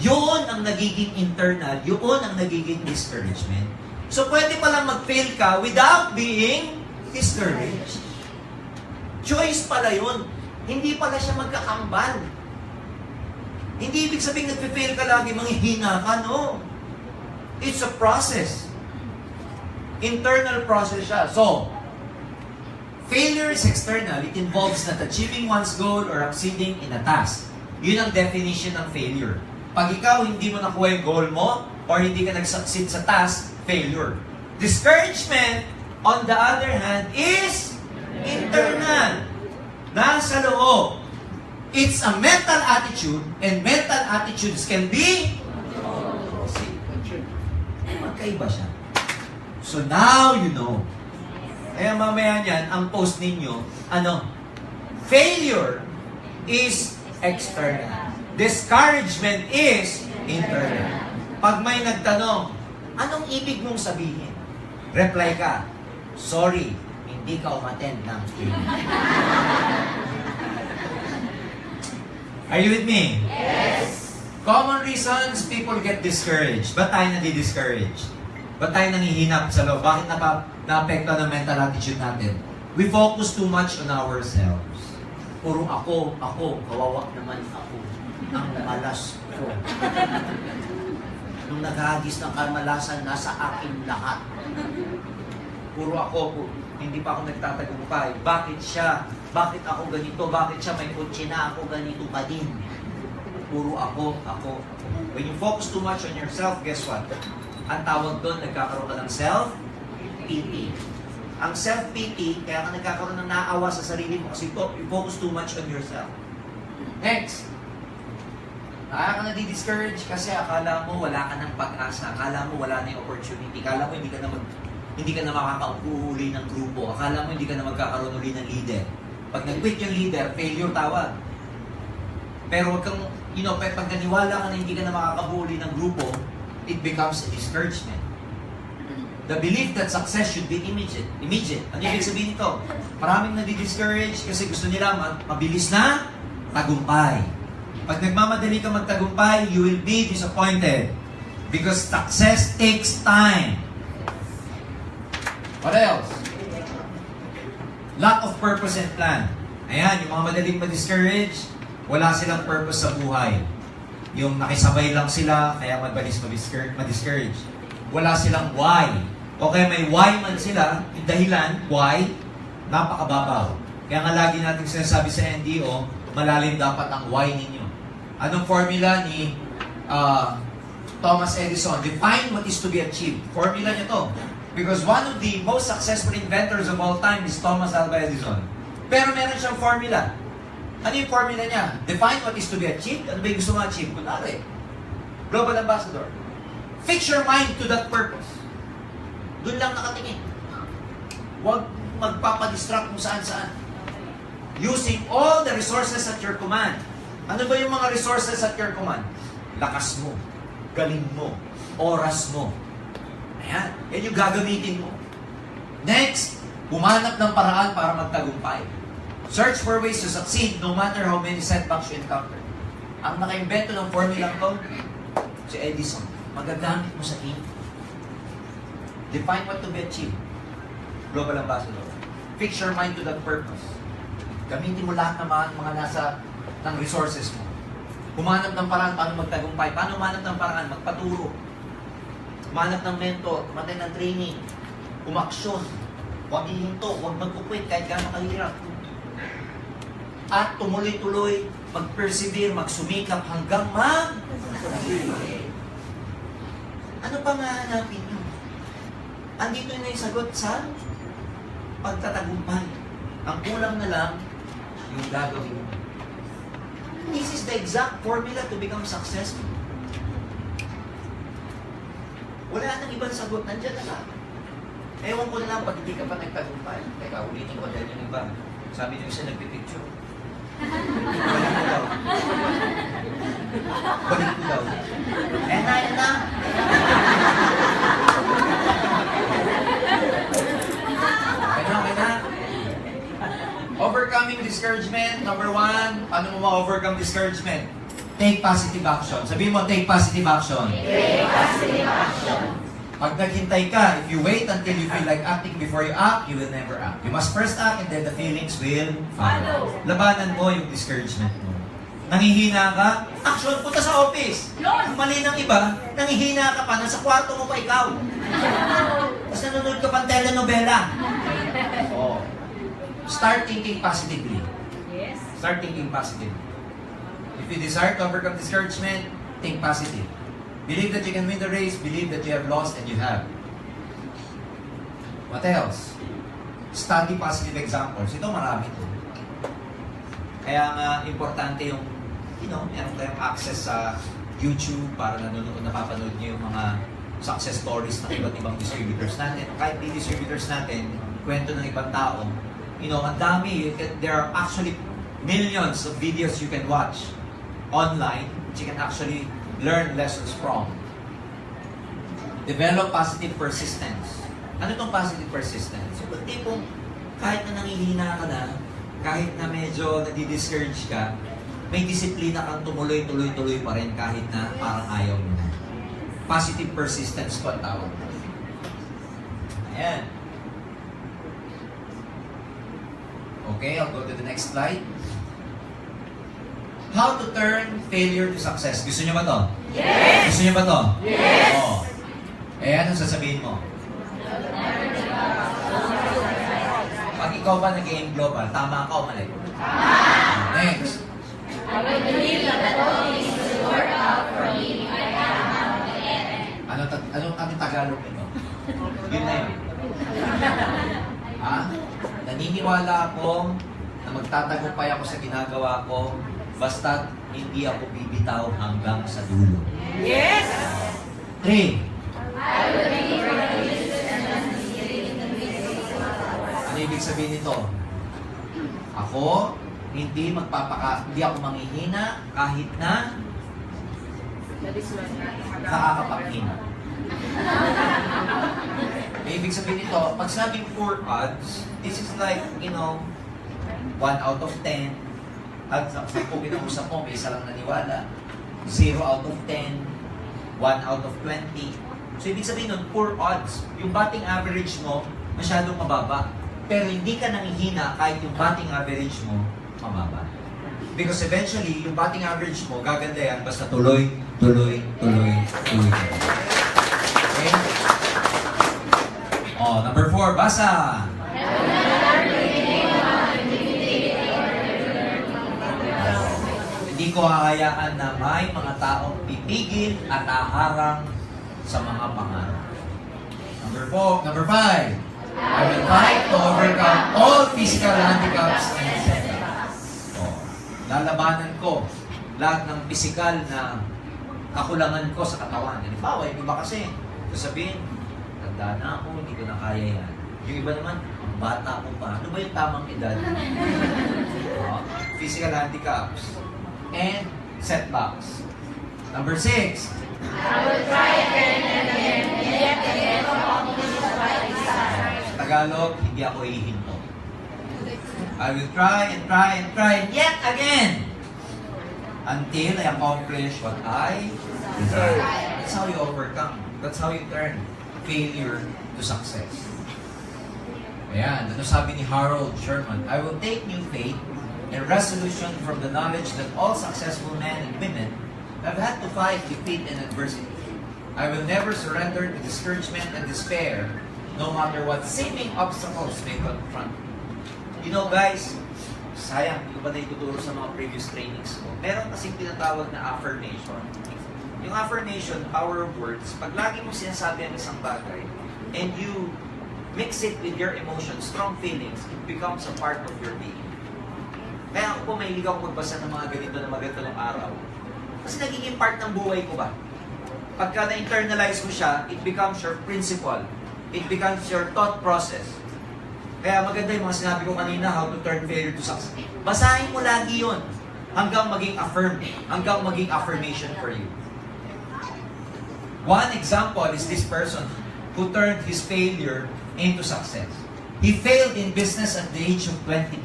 yun ang nagiging internal, yun ang nagiging discouragement. So pwede palang mag-fail ka without being discouraged. Choice pala yun. Hindi pala siya magkakambal. Hindi ibig sabihin nag-fail ka lagi, manghihina ka, no. It's a process. Internal process siya. So, Failure is external. It involves not achieving one's goal or succeeding in a task. Yun ang definition ng failure. Pag ikaw hindi mo nakuha yung goal mo or hindi ka nag-succeed sa task, failure. Discouragement, on the other hand, is internal. Nasa loob. It's a mental attitude and mental attitudes can be magkaiba siya. So now you know. Kaya mamaya niyan, ang post ninyo, failure is external. Discouragement is internal. Pag may nagtanong, anong ibig mong sabihin? Reply ka, sorry, hindi ka umattend ng training. Are you with me? Yes. Common reasons people get discouraged. Ba't tayo nadi-discourage? Ba't tayo nangihinap sa loob? Bakit na-apekto ng mental attitude natin? We focus too much on ourselves. Puro ako, kawawa naman ako. Ang malas ko. Nung naghahagis ng kamalasan, nasa akin lahat. Puro ako, hindi pa ako nagtatagumpay. Bakit siya? Bakit ako ganito? Bakit siya may kotse na ako ganito pa din? Puro ako. When you focus too much on yourself, guess what? Ang tawag doon, nagkakaroon ka ng self-pity. Ang self-pity, kaya ka nagkakaroon ng naawa sa sarili mo kasi you focus too much on yourself. Next. Kaya ka nadi-discourage kasi akala mo wala ka ng pag-asa. Akala mo wala na yung opportunity. Akala mo hindi ka na makakauhuli ng grupo. Akala mo hindi ka na magkakaroon uli ng leader. Pag nag-quit yung leader, failure tawag. Pero wag kang, pag naniwala ka na hindi ka na makakahuli ng grupo, it becomes a discouragement. The belief that success should be immediate. Ano yung ibig sabihin nito? Maraming nadi-discourage kasi gusto nila mabilis na tagumpay. Pag nagmamadali ka magtagumpay, you will be disappointed. Because success takes time. What else? Lack of purpose and plan. Ayan, yung mga madaling ma-discourage, wala silang purpose sa buhay. Yung nakisabay lang sila, kaya madalis ma-discourage. Wala silang why. O kaya may why man sila, yung dahilan, why, napakababaw. Kaya nga lagi natin sinasabi sa NDO, malalim dapat ang why ninyo. Anong formula ni Thomas Edison? Define what is to be achieved. Formula niya to. Because one of the most successful inventors of all time is Thomas Alva Edison. Pero meron siyang formula. Ano yung formula niya? Define what is to be achieved. Ano ba yung gusto ma-achieve? Kunwari, Global Ambassador. Fix your mind to that purpose. Doon lang nakatingin. Huwag magpapadistract mo saan-saan. Using all the resources at your command. Ano ba yung mga resources at your command? Lakas mo, galing mo, oras mo. Ayan, yan yung gagamitin mo. Next, humanap ng paraan para magtagumpay. Search for ways to succeed no matter how many setbacks you encounter. Ang naka-invento ng formula ko, si Edison. Magagamit mo sa team. Define what to be achieved. Global Ambassador. Fix your mind to that purpose. Gamitin mo lahat ng mga nasa ng resources mo. Humanap ng paraan paano magtagumpay. Paano humanap ng paraan? Magpaturo. Humanap ng mentor. Humanap ng training. Umaksyon. Huwag ihinto. Huwag magkukwit kahit gano'ng kahirap. At tumuloy-tuloy, mag-persevere, magsumikap hanggang Ano pa nga hanapin nyo? Andito na yung sagot sa pagtatagumpay. Ang kulang na lang, yung gagawin mo. This is the exact formula to become successful. Wala nang ibang sagot, nandiyan na lang. Ewan ko na lang pag hindi ka pa nagtagumpay. Teka, ulitin ko dahil yung iba. Sabi niyo isa nagpipicture. Balik ko daw. Yan na. Okay na. Overcoming discouragement, number 1. Paano mo ma-overcome discouragement? Take positive action. Sabihin mo, take positive action. Take positive action. Pag naghintay ka, if you wait until you feel like acting before you act, you will never act. You must first act and then the feelings will follow. Labanan mo yung discouragement mo. Nangihina ka, action, punta sa office. Ang mali ng iba, nangihina ka pa, nasa kwarto mo pa ikaw. Tapos nanonood ka pang telenovela. Oh. Start thinking positively. Yes. Start thinking positively. If you desire to overcome discouragement, think positive. Believe that you can win the race. Believe that you have lost, and you have. What else? Study positive examples. Ito marami to. Kaya nga, importante yung, meron kayong access sa YouTube para napapanood niyo yung mga success stories ng iba't ibang distributors natin. Kahit di distributors natin, kwento ng ibang tao, ang dami. There are actually millions of videos you can watch online which you can actually learn lessons from. Develop positive persistence. Ano itong positive persistence? Yung tipong kahit na nangihina ka na, kahit na medyo nadi-discourage ka, may disiplina kang tumuloy-tuloy-tuloy pa rin kahit na parang ayaw mo na. Positive persistence ko ang tawag. Ayan. Okay, I'll go to the next slide. How to turn failure to success. Gusto niyo ba to? Yes! Gusto niyo ba to? Yes! Oo. Anong sasabihin mo? Pag ikaw ba nag-aim global, tama ka o mali? Next. I will believe that all things will work out for me. I have the end. Anong Tagalog nito? Yun na yun. Ha? Naniniwala ako na magtatagumpay ako sa ginagawa ko basta hindi ako bibitaw hanggang sa dulo. Yes! 3. I will be Ano ibig sabihin nito? Ako, hindi ako manghihina kahit na nakakapaghina. Ibig sabihin nito, pag sabing poor odds, this is like, 1 out of 10. At sa kinausap mo, may isa lang naniwala. 0 out of 10. 1 out of 20. So, ibig sabihin nun, poor odds. Yung batting average mo, masyadong mababa. Pero hindi ka nangihina kahit yung batting average mo, mababa. Because eventually, yung batting average mo, gaganda yan, basta tuloy. Okay? Oh, number 4, basa! Hindi ko hahayaan na may mga taong pipigil at haharang sa mga pangarap. Number 5. I will fight to overcome all physical handicaps and setbacks. Oh, lalabanan ko lahat ng physical na kakulangan ko sa katawan. Halimbawa, yung iba kasi, sasabihin, tanda na ako, hindi ko na kaya yan. Yung iba naman, bata ko pa. Ano ba yung tamang edad? Oh, physical handicaps and setbacks. Number 6. I will try again and again, and yet again to accomplish what I desire. Sa Tagalog, hindi ako ihinto. I will try and try and try and yet again until I accomplish what I desire. That's how you overcome. That's how you turn failure to success. Ayan, ano sabi ni Harold Sherman? I will take new faith and resolution from the knowledge that all successful men and women have had to fight defeat and adversity. I will never surrender to discouragement and despair, no matter what seeming obstacles may confront me. You know guys, sayang, hindi ko pa na ituturo sa mga previous trainings ko. Meron kasing tinatawag na affirmation. Yung affirmation, power of words, pag lagi mo sinasabi ang isang bagay, and you mix it with your emotions, strong feelings, it becomes a part of your being. Kaya ako po mahilig ako magbasa ng mga ganito na maganda ng araw. Kasi nagiging part ng buhay ko ba? Pagka na-internalize mo siya, it becomes your principle. It becomes your thought process. Kaya maganda yung mga sinabi ko kanina, how to turn failure to success. Basahin mo lagi yun hanggang maging affirm, hanggang maging affirmation for you. One example is this person who turned his failure into success. He failed in business at the age of 22.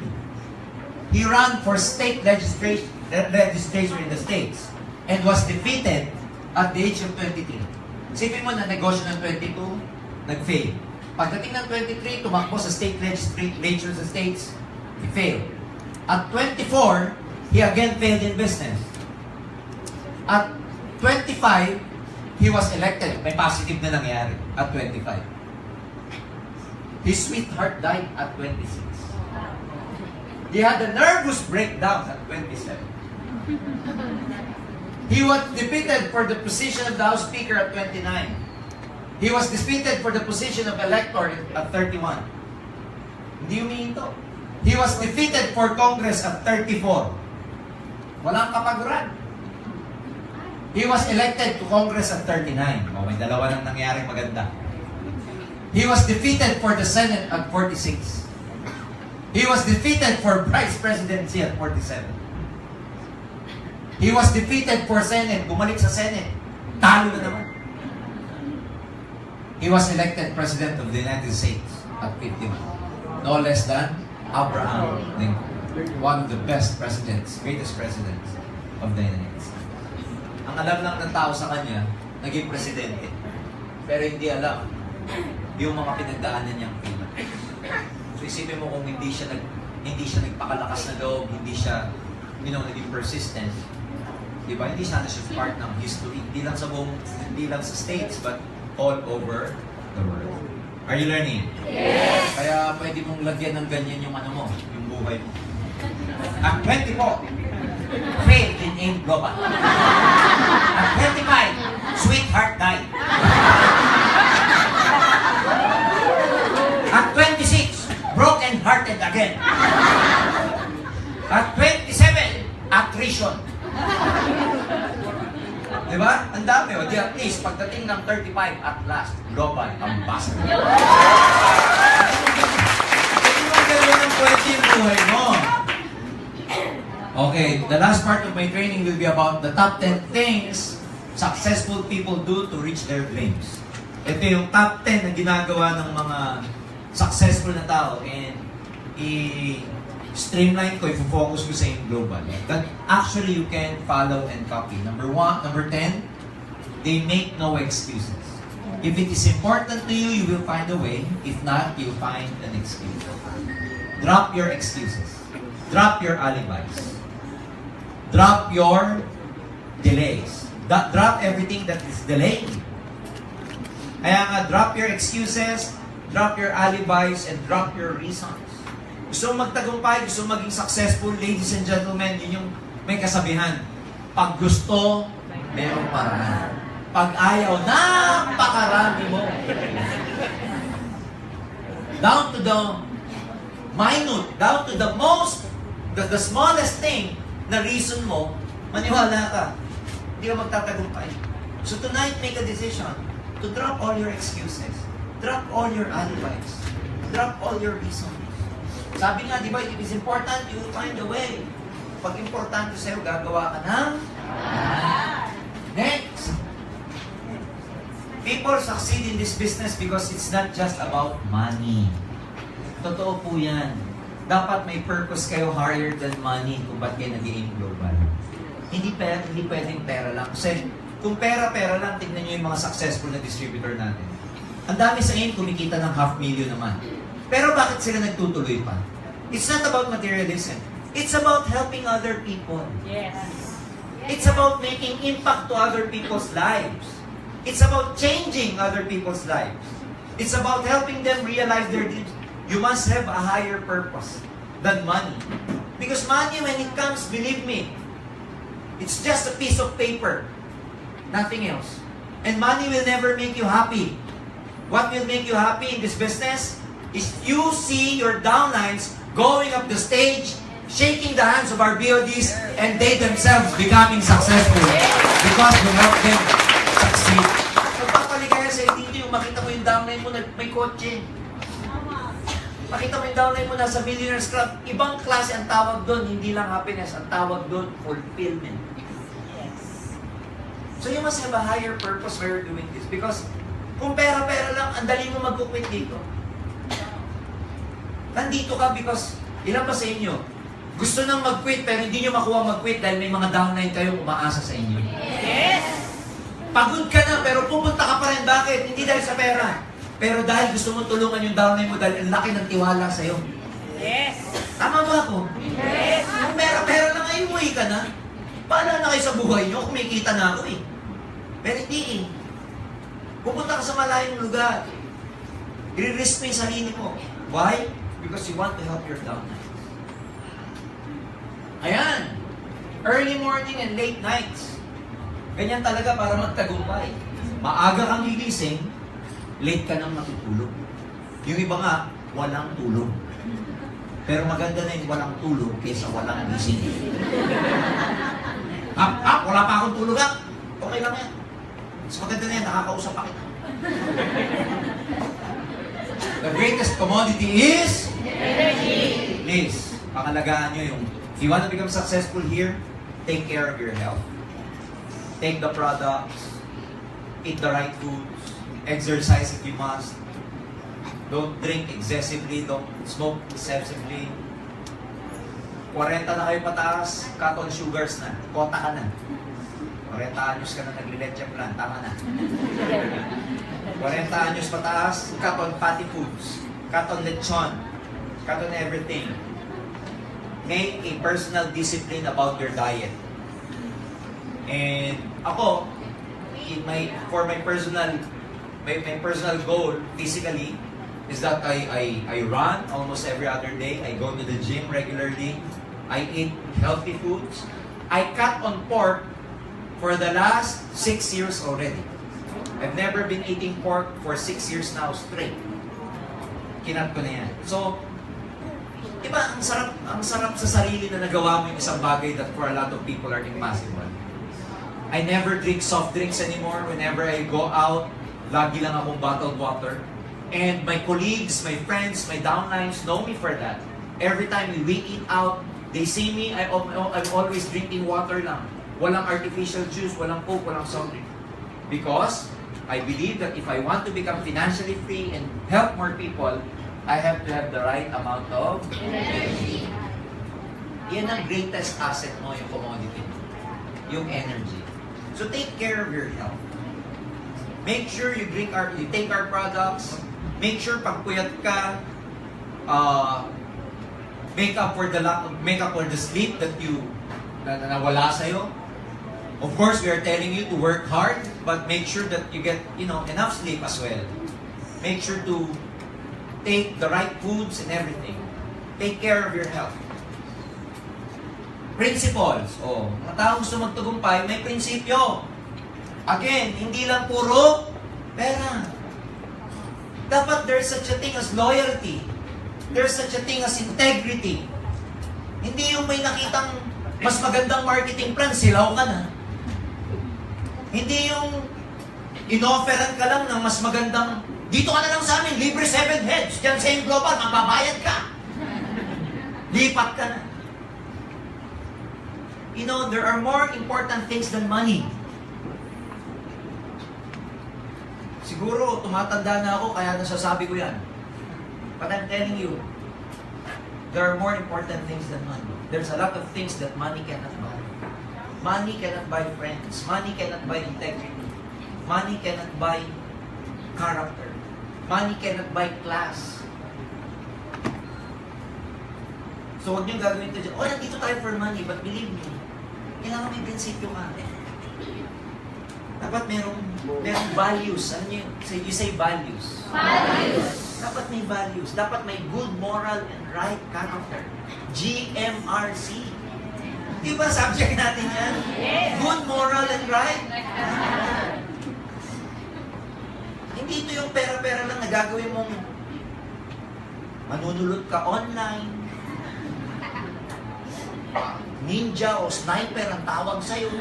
He ran for state legislature in the States and was defeated at the age of 23. Isipin mo na negosyo ng 22, nag-fail. Pagdating ng 23, tumakbo sa state legislature sa States, he failed. At 24, he again failed in business. At 25, he was elected. May positive na nangyari at 25. His sweetheart died at 26. He had a nervous breakdown at 27. He was defeated for the position of the House Speaker at 29. He was defeated for the position of elector at 31. Hindi humihinto. He was defeated for Congress at 34. Walang kapaguran. He was elected to Congress at 39. Oh, may dalawa nang nangyaring maganda. He was defeated for the Senate at 46. He was defeated for Vice Presidency at 47. He was defeated for Senate. Bumalik sa Senate. Talo na naman. He was elected President of the United States at 51. No less than Abraham Lincoln. One of the best presidents, greatest presidents of the United States. Ang alam lang ng tao sa kanya, naging presidente. Pero hindi alam yung mga pinagdaanan niyang kailan. So isipin mo kung hindi siya nagpakalakas na loob, hindi siya, naging persistent. Diba? Hindi sana siya part ng history. Hindi lang sa States, but all over the world. Are you learning? Yes! Kaya pwede mong lagyan ng ganyan yung yung buhay mo. At 20 po, faith in aim global. At 25, sweetheart died. At 26, broken-hearted again. At 27, attrition. Diba? Ang dami. O di at least, pagdating ng 35, at last, global ambassador. Hindi mo gano'n ang pwede yung buhay mo. Okay, the last part of my training will be about the top 10 things successful people do to reach their dreams. Ito yung top 10 na ginagawa ng mga successful na tao, and i-streamline ko, i-focus ko sa yung global. That actually you can follow and copy. Number 10, they make no excuses. If it is important to you, you will find a way. If not, you'll find an excuse. Drop your excuses. Drop your alibis. Drop your delays. Drop everything that is delaying you. Kaya nga, drop your excuses, drop your alibis, and drop your reasons. Gusto mong magtagumpay, gusto mong maging successful, ladies and gentlemen, yun yung may kasabihan. Pag gusto, merong paraan. Pag ayaw, napakarami mo. Down to the minute, down to the smallest thing na reason mo, maniwala ka. Hindi ka magtatagumpay. So tonight, make a decision to drop all your excuses. Drop all your alibis. Drop all your reasons. Sabi nga, di ba, if it's important, you will find a way. Pag importante sa'yo, gagawa ka ng next. People succeed in this business because it's not just about money. Totoo po yan. Dapat may purpose kayo higher than money kung ba't kayo nag-aim global. Hindi pwedeng pera lang. Kasi kung pera-pera lang, tignan nyo yung mga successful na distributor natin. Ang dami sa inyo kumikita ng 500,000 naman. Pero bakit sila nagtutuloy pa? It's not about materialism. It's about helping other people. Yes. It's about making impact to other people's lives. It's about changing other people's lives. It's about helping them realize their dreams. You must have a higher purpose than money. Because money, when it comes, believe me, it's just a piece of paper. Nothing else. And money will never make you happy. What will make you happy in this business is you see your downlines going up the stage, shaking the hands of our BODs, and they themselves becoming successful because we help them succeed. Magpapaligaya sa hindi yung makita mo yung downline mo na may kotse. Makita mo yung downline mo nasa Millionaires Club. Ibang klase ang tawag doon, hindi lang happiness, ang tawag doon, fulfillment. So you must have a higher purpose why you're doing this. Because kung pera-pera lang, ang dali mo mag-quit dito. Nandito ka because, ilan ba sa inyo? Gusto nang mag-quit pero hindi nyo makuha mag-quit dahil may mga downline kayong umaasa sa inyo. Yes! Pagod ka na pero pupunta ka pa rin. Bakit? Hindi dahil sa pera. Pero dahil gusto mo tulungan yung downline mo dahil ang laki ng tiwala sa'yo. Yes! Tama ba ako? Yes! Kung pera-pera lang ay umuwi ka na, paano na kayo sa buhay nyo? Kumikita na ako eh. Pero hindi eh. Pupunta ka sa malayong lugar. I-risk mo yung sarili mo. Why? Because you want to help your downline. Early morning and late nights. Ganyan talaga para magtagumpay. Maaga kang gigising, late ka nang matutulog. Yung iba nga, walang tulog. Pero maganda na yung walang tulog kaysa walang gising. Wala pa akong tulog okay lang yan. Mas maganda na yan, nakakausap pa kita. The greatest commodity is Energy. please, pangalagaan nyo yung if you want to become successful here, take care of your health. Take the products, eat the right foods, exercise if you must. Don't drink excessively, don't smoke excessively. 40 na kayo pataas, cut on sugars na, kota ka na. 40 anyos ka na naglileche plan, tama na. 40 anyos pataas, cut on fatty foods, cut on lechon, cut on everything. Make a personal discipline about your diet. And ako, for my personal goal physically is that I run almost every other day. I go to the gym regularly. I eat healthy foods. I cut on pork for the last 6 years already. I've never been eating pork for 6 years now straight. Kinat ko na yan. So, diba, ang sarap sa sarili na nagawa mo yung isang bagay that for a lot of people are impossible. I never drink soft drinks anymore. Whenever I go out, lagi lang akong bottled water. And my colleagues, my friends, my downlines know me for that. Every time we eat out, they see me, I'm always drinking water lang. Walang artificial juice, walang Coke, walang soft drink. Because I believe that if I want to become financially free and help more people, I have to have the right amount of energy. Yan ang greatest asset mo, yung commodity. Yung energy. So take care of your health. Make sure you take our products. Make sure pag puyat ka, make up for the sleep that nawala sa'yo. Of course, we are telling you to work hard, but make sure that you get enough sleep as well. Make sure to take the right foods and everything. Take care of your health. Principles. Mga taong gusto magtagumpay, may prinsipyo. Again, hindi lang puro pera. Dapat there's such a thing as loyalty. There's such a thing as integrity. Hindi yung may nakitang mas magandang marketing plan, silaw ka na. Hindi yung inofferan ka lang ng mas magandang, dito ka na lang sa amin, libre 7 heads, dyan sa Global, magbabayad ka. Lipat ka na. You know, there are more important things than money. Siguro, tumatanda na ako, kaya nasasabi ko yan. But I'm telling you, there are more important things than money. There's a lot of things that money cannot buy. Money cannot buy friends. Money cannot buy integrity. Money cannot buy character. Money cannot buy class. So, huwag niyong gagawin ito dyan. Nandito tayo for money, but believe me, kailangan may prinsipyo ka. Dapat merong values. Ano yun? You say values. Values. Dapat may values. Dapat may good moral and right character. GMRC. Di ba subject natin yan? Yes. Good moral and right. Hindi ito yung pera-pera lang na gagawin mong manunulot ka online. Ninja o sniper ang tawag sa'yo.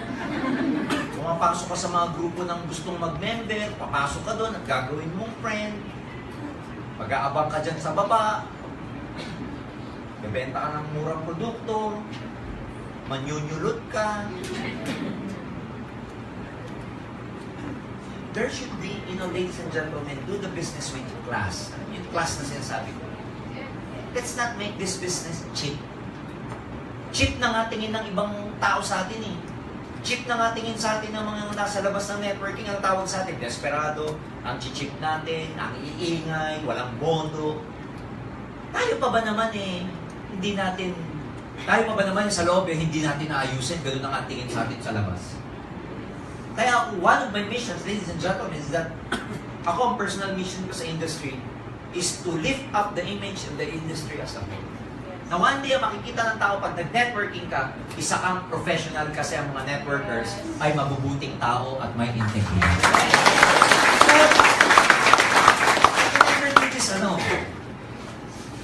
Pumapasok ka sa mga grupo ng gustong mag-member, papasok ka doon at gagawin mong friend. Pag-aabang ka dyan sa baba, bebenta ka ng murang produkto, manyunyulot ka. There should be, ladies and gentlemen, do the business with class. Yung class na sinasabi ko. Let's not make this business cheap. Cheap na nga tingin ng ibang tao sa atin eh. Cheap na nga tingin sa atin ng mga nasa labas ng networking, ang tawag sa atin, desperado, ang cheap natin, ang iingay, walang bondo. Tayo pa ba naman sa loob hindi natin naayusin, ganoon ang tingin sa atin sa labas. Kaya one of my missions, ladies and gentlemen, is that ako ang personal mission ko sa industry is to lift up the image of the industry as a whole. na one day makikita ng tao pag nag-networking ka, isa kang professional kasi ang mga networkers ay mabubuting tao at may integrity.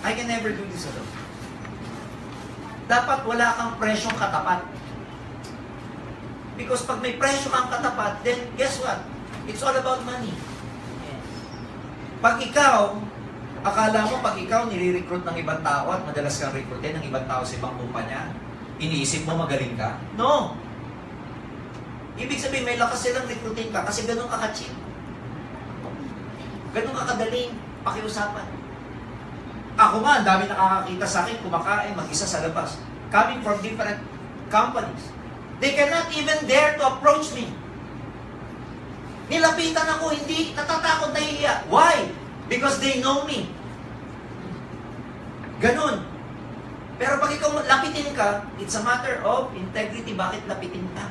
I can never do this alone. Dapat wala kang presyong katapat. Because pag may presyo kang katapat, then guess what? It's all about money. Pag ikaw, akala mo pag ikaw nire-recruit ng ibang tao at madalas kang recruitin ng ibang tao sa ibang kumpanya, iniisip mo magaling ka? No! Ibig sabihin, may lakas silang recruitin ka kasi ganun ka ka-cheap. Ganun ka kadaling pakiusapan. Ako nga, ang dami nakakakita sa akin, kumakain, mag-isa sa labas. Coming from different companies. They cannot even dare to approach me. Nilapitan ako, hindi, natatakot, nahihiya. Why? Because they know me. Ganun. Pero pag ikaw lapitin ka, it's a matter of integrity. Bakit lapitin ka?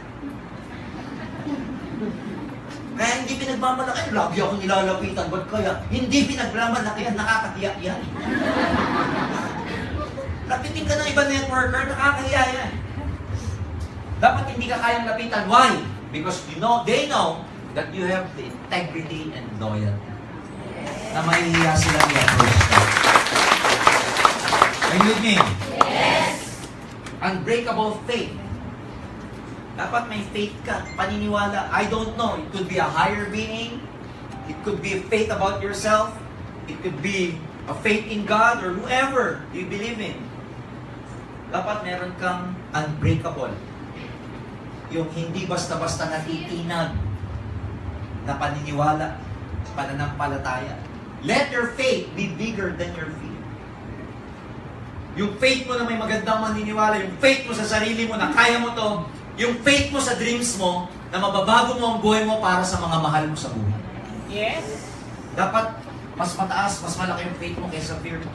Kaya hindi pinagmamalaki. Lagi ako nilalapitan. Ba't kaya? Hindi pinagmamalaki yan. Nakakahiya yan. Lapitin ka ng ibang networker, nakakahiya yan. Dapat hindi ka kayang lapitan. Why? Because they know that you have the integrity and loyalty. Na mahihiya silang i-approach ka. Are you with me? Yes! Unbreakable faith. Dapat may faith ka, paniniwala. I don't know, it could be a higher being, it could be a faith about yourself, it could be a faith in God or whoever you believe in. Dapat meron kang unbreakable. Yung hindi basta-basta natitinag na paniniwala, pananampalataya. Let your faith be bigger than your fear. Yung faith mo na may magandang maniniwala, yung faith mo sa sarili mo na kaya mo to, yung faith mo sa dreams mo, na mababago mo ang buhay mo para sa mga mahal mo sa buhay. Yes. Dapat mas mataas, mas malaki yung faith mo kaysa fear mo.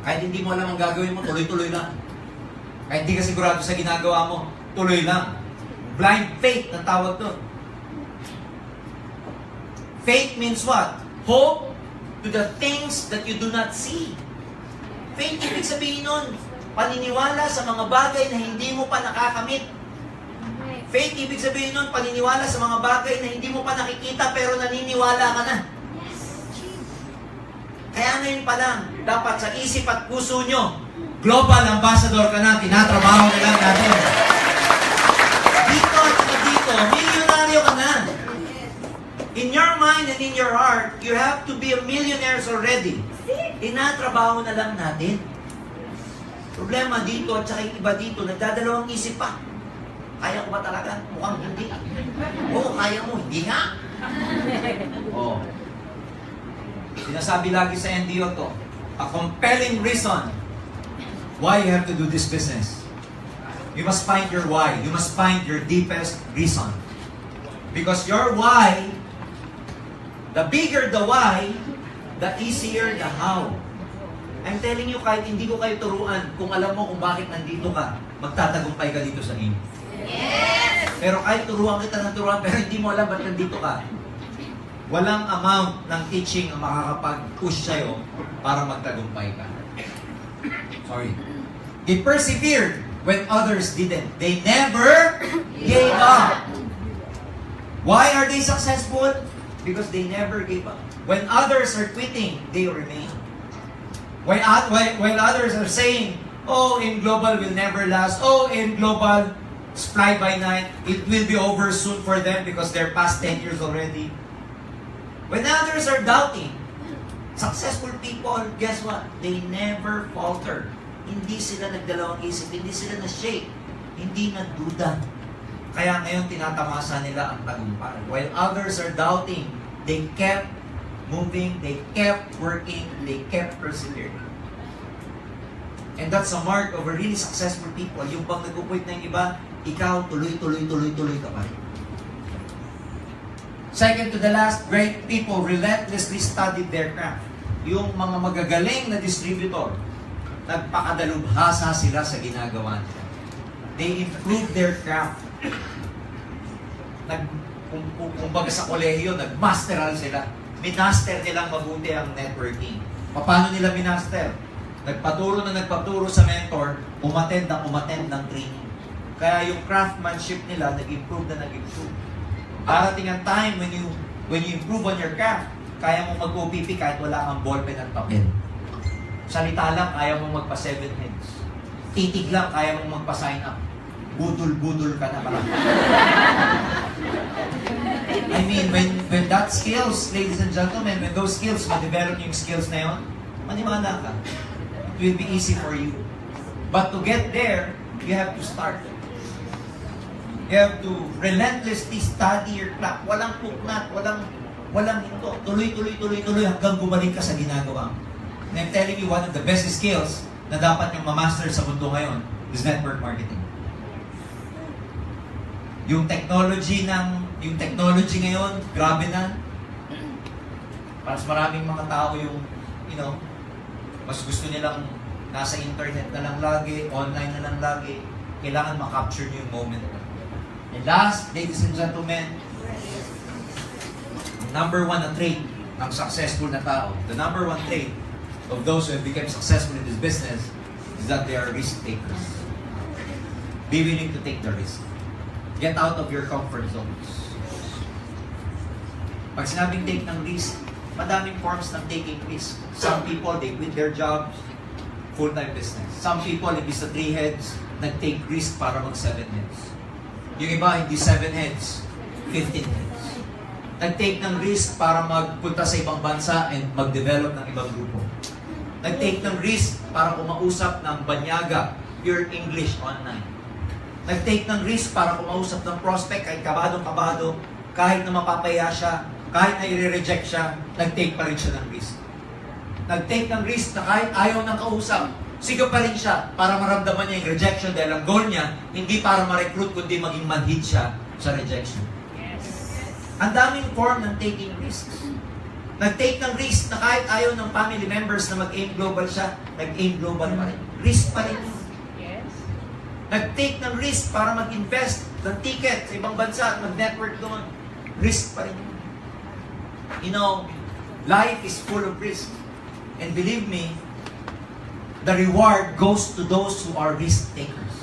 Kahit hindi mo alam ang gagawin mo, tuloy-tuloy lang. Kahit hindi ka sigurado sa ginagawa mo, tuloy lang. Blind faith na tawag doon. Faith means what? Hope to the things that you do not see. Faith, ibig sabihin nun, paniniwala sa mga bagay na hindi mo pa nakakamit. Faith, ibig sabihin nun, paniniwala sa mga bagay na hindi mo pa nakikita pero naniniwala ka na. Kaya ngayon pa lang, dapat sa isip at puso nyo, global ambassador ka na, tinatrabaho na lang natin. Dito at dito, milyonaryo ka na. In your mind and in your heart, you have to be a millionaire already. Tinatrabaho na lang natin. Problema dito at saka yung iba dito, nagdadalawang isip pa. Kaya ko ba talaga? Mukhang hindi. Oo, kaya mo. Hindi nga. Oo. Sinasabi lagi sa NDO to, a compelling reason why you have to do this business. You must find your why. You must find your deepest reason. Because your why, the bigger the why, the easier the how. I'm telling you, kahit hindi ko kayo turuan, kung alam mo kung bakit nandito ka, magtatagumpay ka dito sa inyo. Yes! Pero kahit turuan kita ng turuan, pero hindi mo alam ba't nandito ka, walang amount ng teaching ang makakapag-push sa'yo para magtagumpay ka. Sorry. They persevered when others didn't. They never gave up. Why are they successful? Because they never gave up. When others are quitting, they remain. While others are saying, oh, in global will never last. Oh, in global, it's fly by night. It will be over soon for them because they're past 10 years already. When others are doubting, successful people, guess what? They never falter. Hindi sila nagdalawang isip, hindi sila na-shake, hindi nagduda. Kaya ngayon tinatamasa nila ang tagumpay. While others are doubting, they kept moving, they kept working, they kept persevering. And that's a mark of a really successful people. Yung pag nag-quit na yung iba, ikaw tuloy ka pa rin. Second to the last, great people relentlessly studied their craft. Yung mga magagaling na distributor, nagpakadalubhasa sila sa ginagawa nila. They improved their craft. Kumbaga sa kolehiyo, nagmasteral sila. Minaster nilang mabuti ang networking. Paano nila minaster? nagpaturo sa mentor, umattend ng training. Kaya yung craftsmanship nila, nag-improve. Darating ang time when you improve on your craft, kaya mong mag-OPP kahit wala kang ballpen at papel. Salita lang, kaya mong magpa-7 heads. Titig lang, kaya mong magpa-sign up. Budol-budol ka na pala. I mean, when that skills, ladies and gentlemen, when those skills, ma-develop yung skills na yun, maniwala ka. It will be easy for you. But to get there, you have to start. You have to relentlessly study your craft. Walang puknat, walang hinto. Tuloy hanggang gumaling ka sa ginagawa. And I'm telling you, one of the best skills na dapat yung ma-master sa mundo ngayon is network marketing. Yung technology ngayon, grabe na. Mas maraming mga tao yung, mas gusto nilang nasa internet na lang lagi, online na lang lagi. Kailangan ma-capture niyo yung moment. And last, ladies and gentlemen, number one na trait ng successful na tao, the number one trait of those who have become successful in this business is that they are risk takers. Be willing to take the risk. Get out of your comfort zones. Pag sinabing take ng risk, madaming forms ng taking risk. Some people, they quit their jobs, full-time business. Some people, imbis na 3 heads, nag-take risk para mag 7 heads. Yung iba, hindi 7 heads, 15 heads. Nag-take ng risk para magpunta sa ibang bansa and mag-develop ng ibang grupo. Nag-take ng risk para kumausap ng banyaga, pure English online. Nag-take ng risk para kumausap ng prospect kahit kabado, kahit na mapapaya siya, kahit na i-reject siya, nag-take pa rin siya ng risk. Nag-take ng risk na kahit ayaw ng kausap, sigaw pa rin siya para maramdaman niya yung rejection dahil ang goal niya, hindi para ma-recruit kundi maging manhid siya sa rejection. Ang daming form ng taking risks. Nag-take ng risk na kahit ayaw ng family members na mag-aim global siya, nag-aim global pa rin. Risk pa rin. Nag-take ng risk para mag-invest ng ticket sa ibang bansa at mag-network doon. Risk pa rin. Life is full of risk. And believe me, the reward goes to those who are risk takers.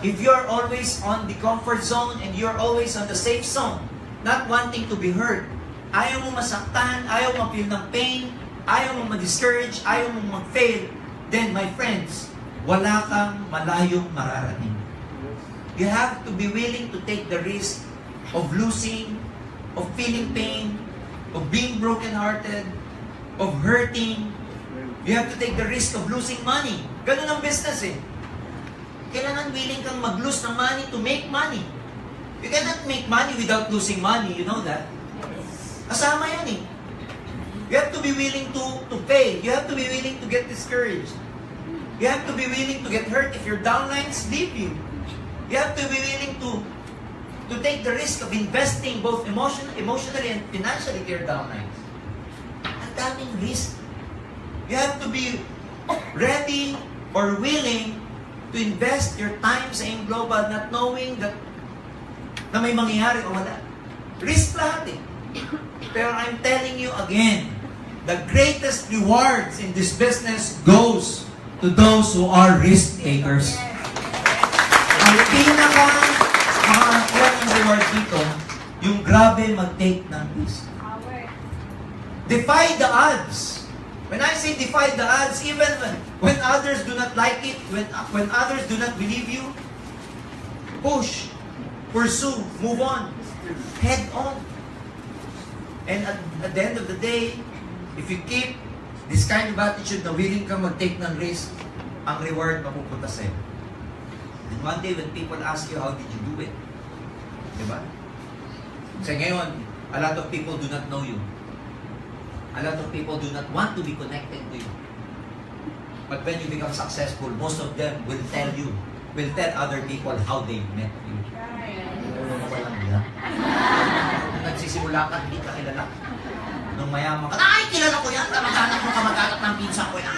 If you're always on the comfort zone and you're always on the safe zone, not wanting to be hurt, ayaw mo masaktan, ayaw mo feel ng pain, ayaw mo ma-discourage, ayaw mo mag-fail, then my friends, wala kang malayong mararating. You have to be willing to take the risk of losing, of feeling pain, of being brokenhearted, of hurting. You have to take the risk of losing money. Ganun ang business eh. Kailangan willing kang mag-lose ng money to make money. You cannot make money without losing money, you know that? Kasama yan eh. You have to be willing to fail. You have to be willing to get discouraged. You have to be willing to get hurt if your downlines leave you. You have to be willing to take the risk of investing both emotionally and financially to your downlines. Ang daming risk. You have to be ready or willing to invest your time sa AIM Global not knowing that na may mangyayari o wala. Risk lahat eh. Pero I'm telling you again, the greatest rewards in this business goes to those who are risk takers. Ang pinaka-makakuha ng reward dito, yung grabe mag-take ng risk. Defy the odds. When I say defy the odds, even when others do not like it, when others do not believe you, push, pursue, move on, head on. And at the end of the day, if you keep this kind of attitude na willing kang mag-take ng risk, ang reward mapupunta sa'yo. And one day when people ask you, how did you do it? Diba? Kasi ngayon, a lot of people do not know you. A lot of people do not want to be connected to you. But when you become successful, most of them will tell other people how they met you. Walang nila. Nung nagsisimula ka, hindi ka kilala. Nung mayaman ka, ay, kilala ko yan! Kamag-anak ng pinsa ko yan!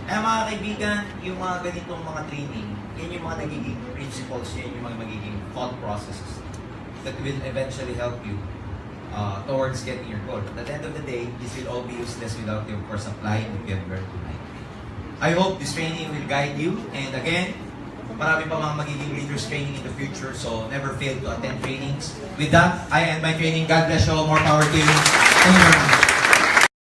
Kaya mga kaibigan, yung mga ganitong mga training, yan yung mga nagiging principles, yan yung mga magiging thought processes that will eventually help you towards getting your goal. But at the end of the day, this will all be useless without you, of course, applying what you have learned tonight. I hope this training will guide you. And again, marami pa mga magiging leaders training in the future, so never fail to attend trainings. With that, I end my training. God bless you all. More power to you. Thank you very much.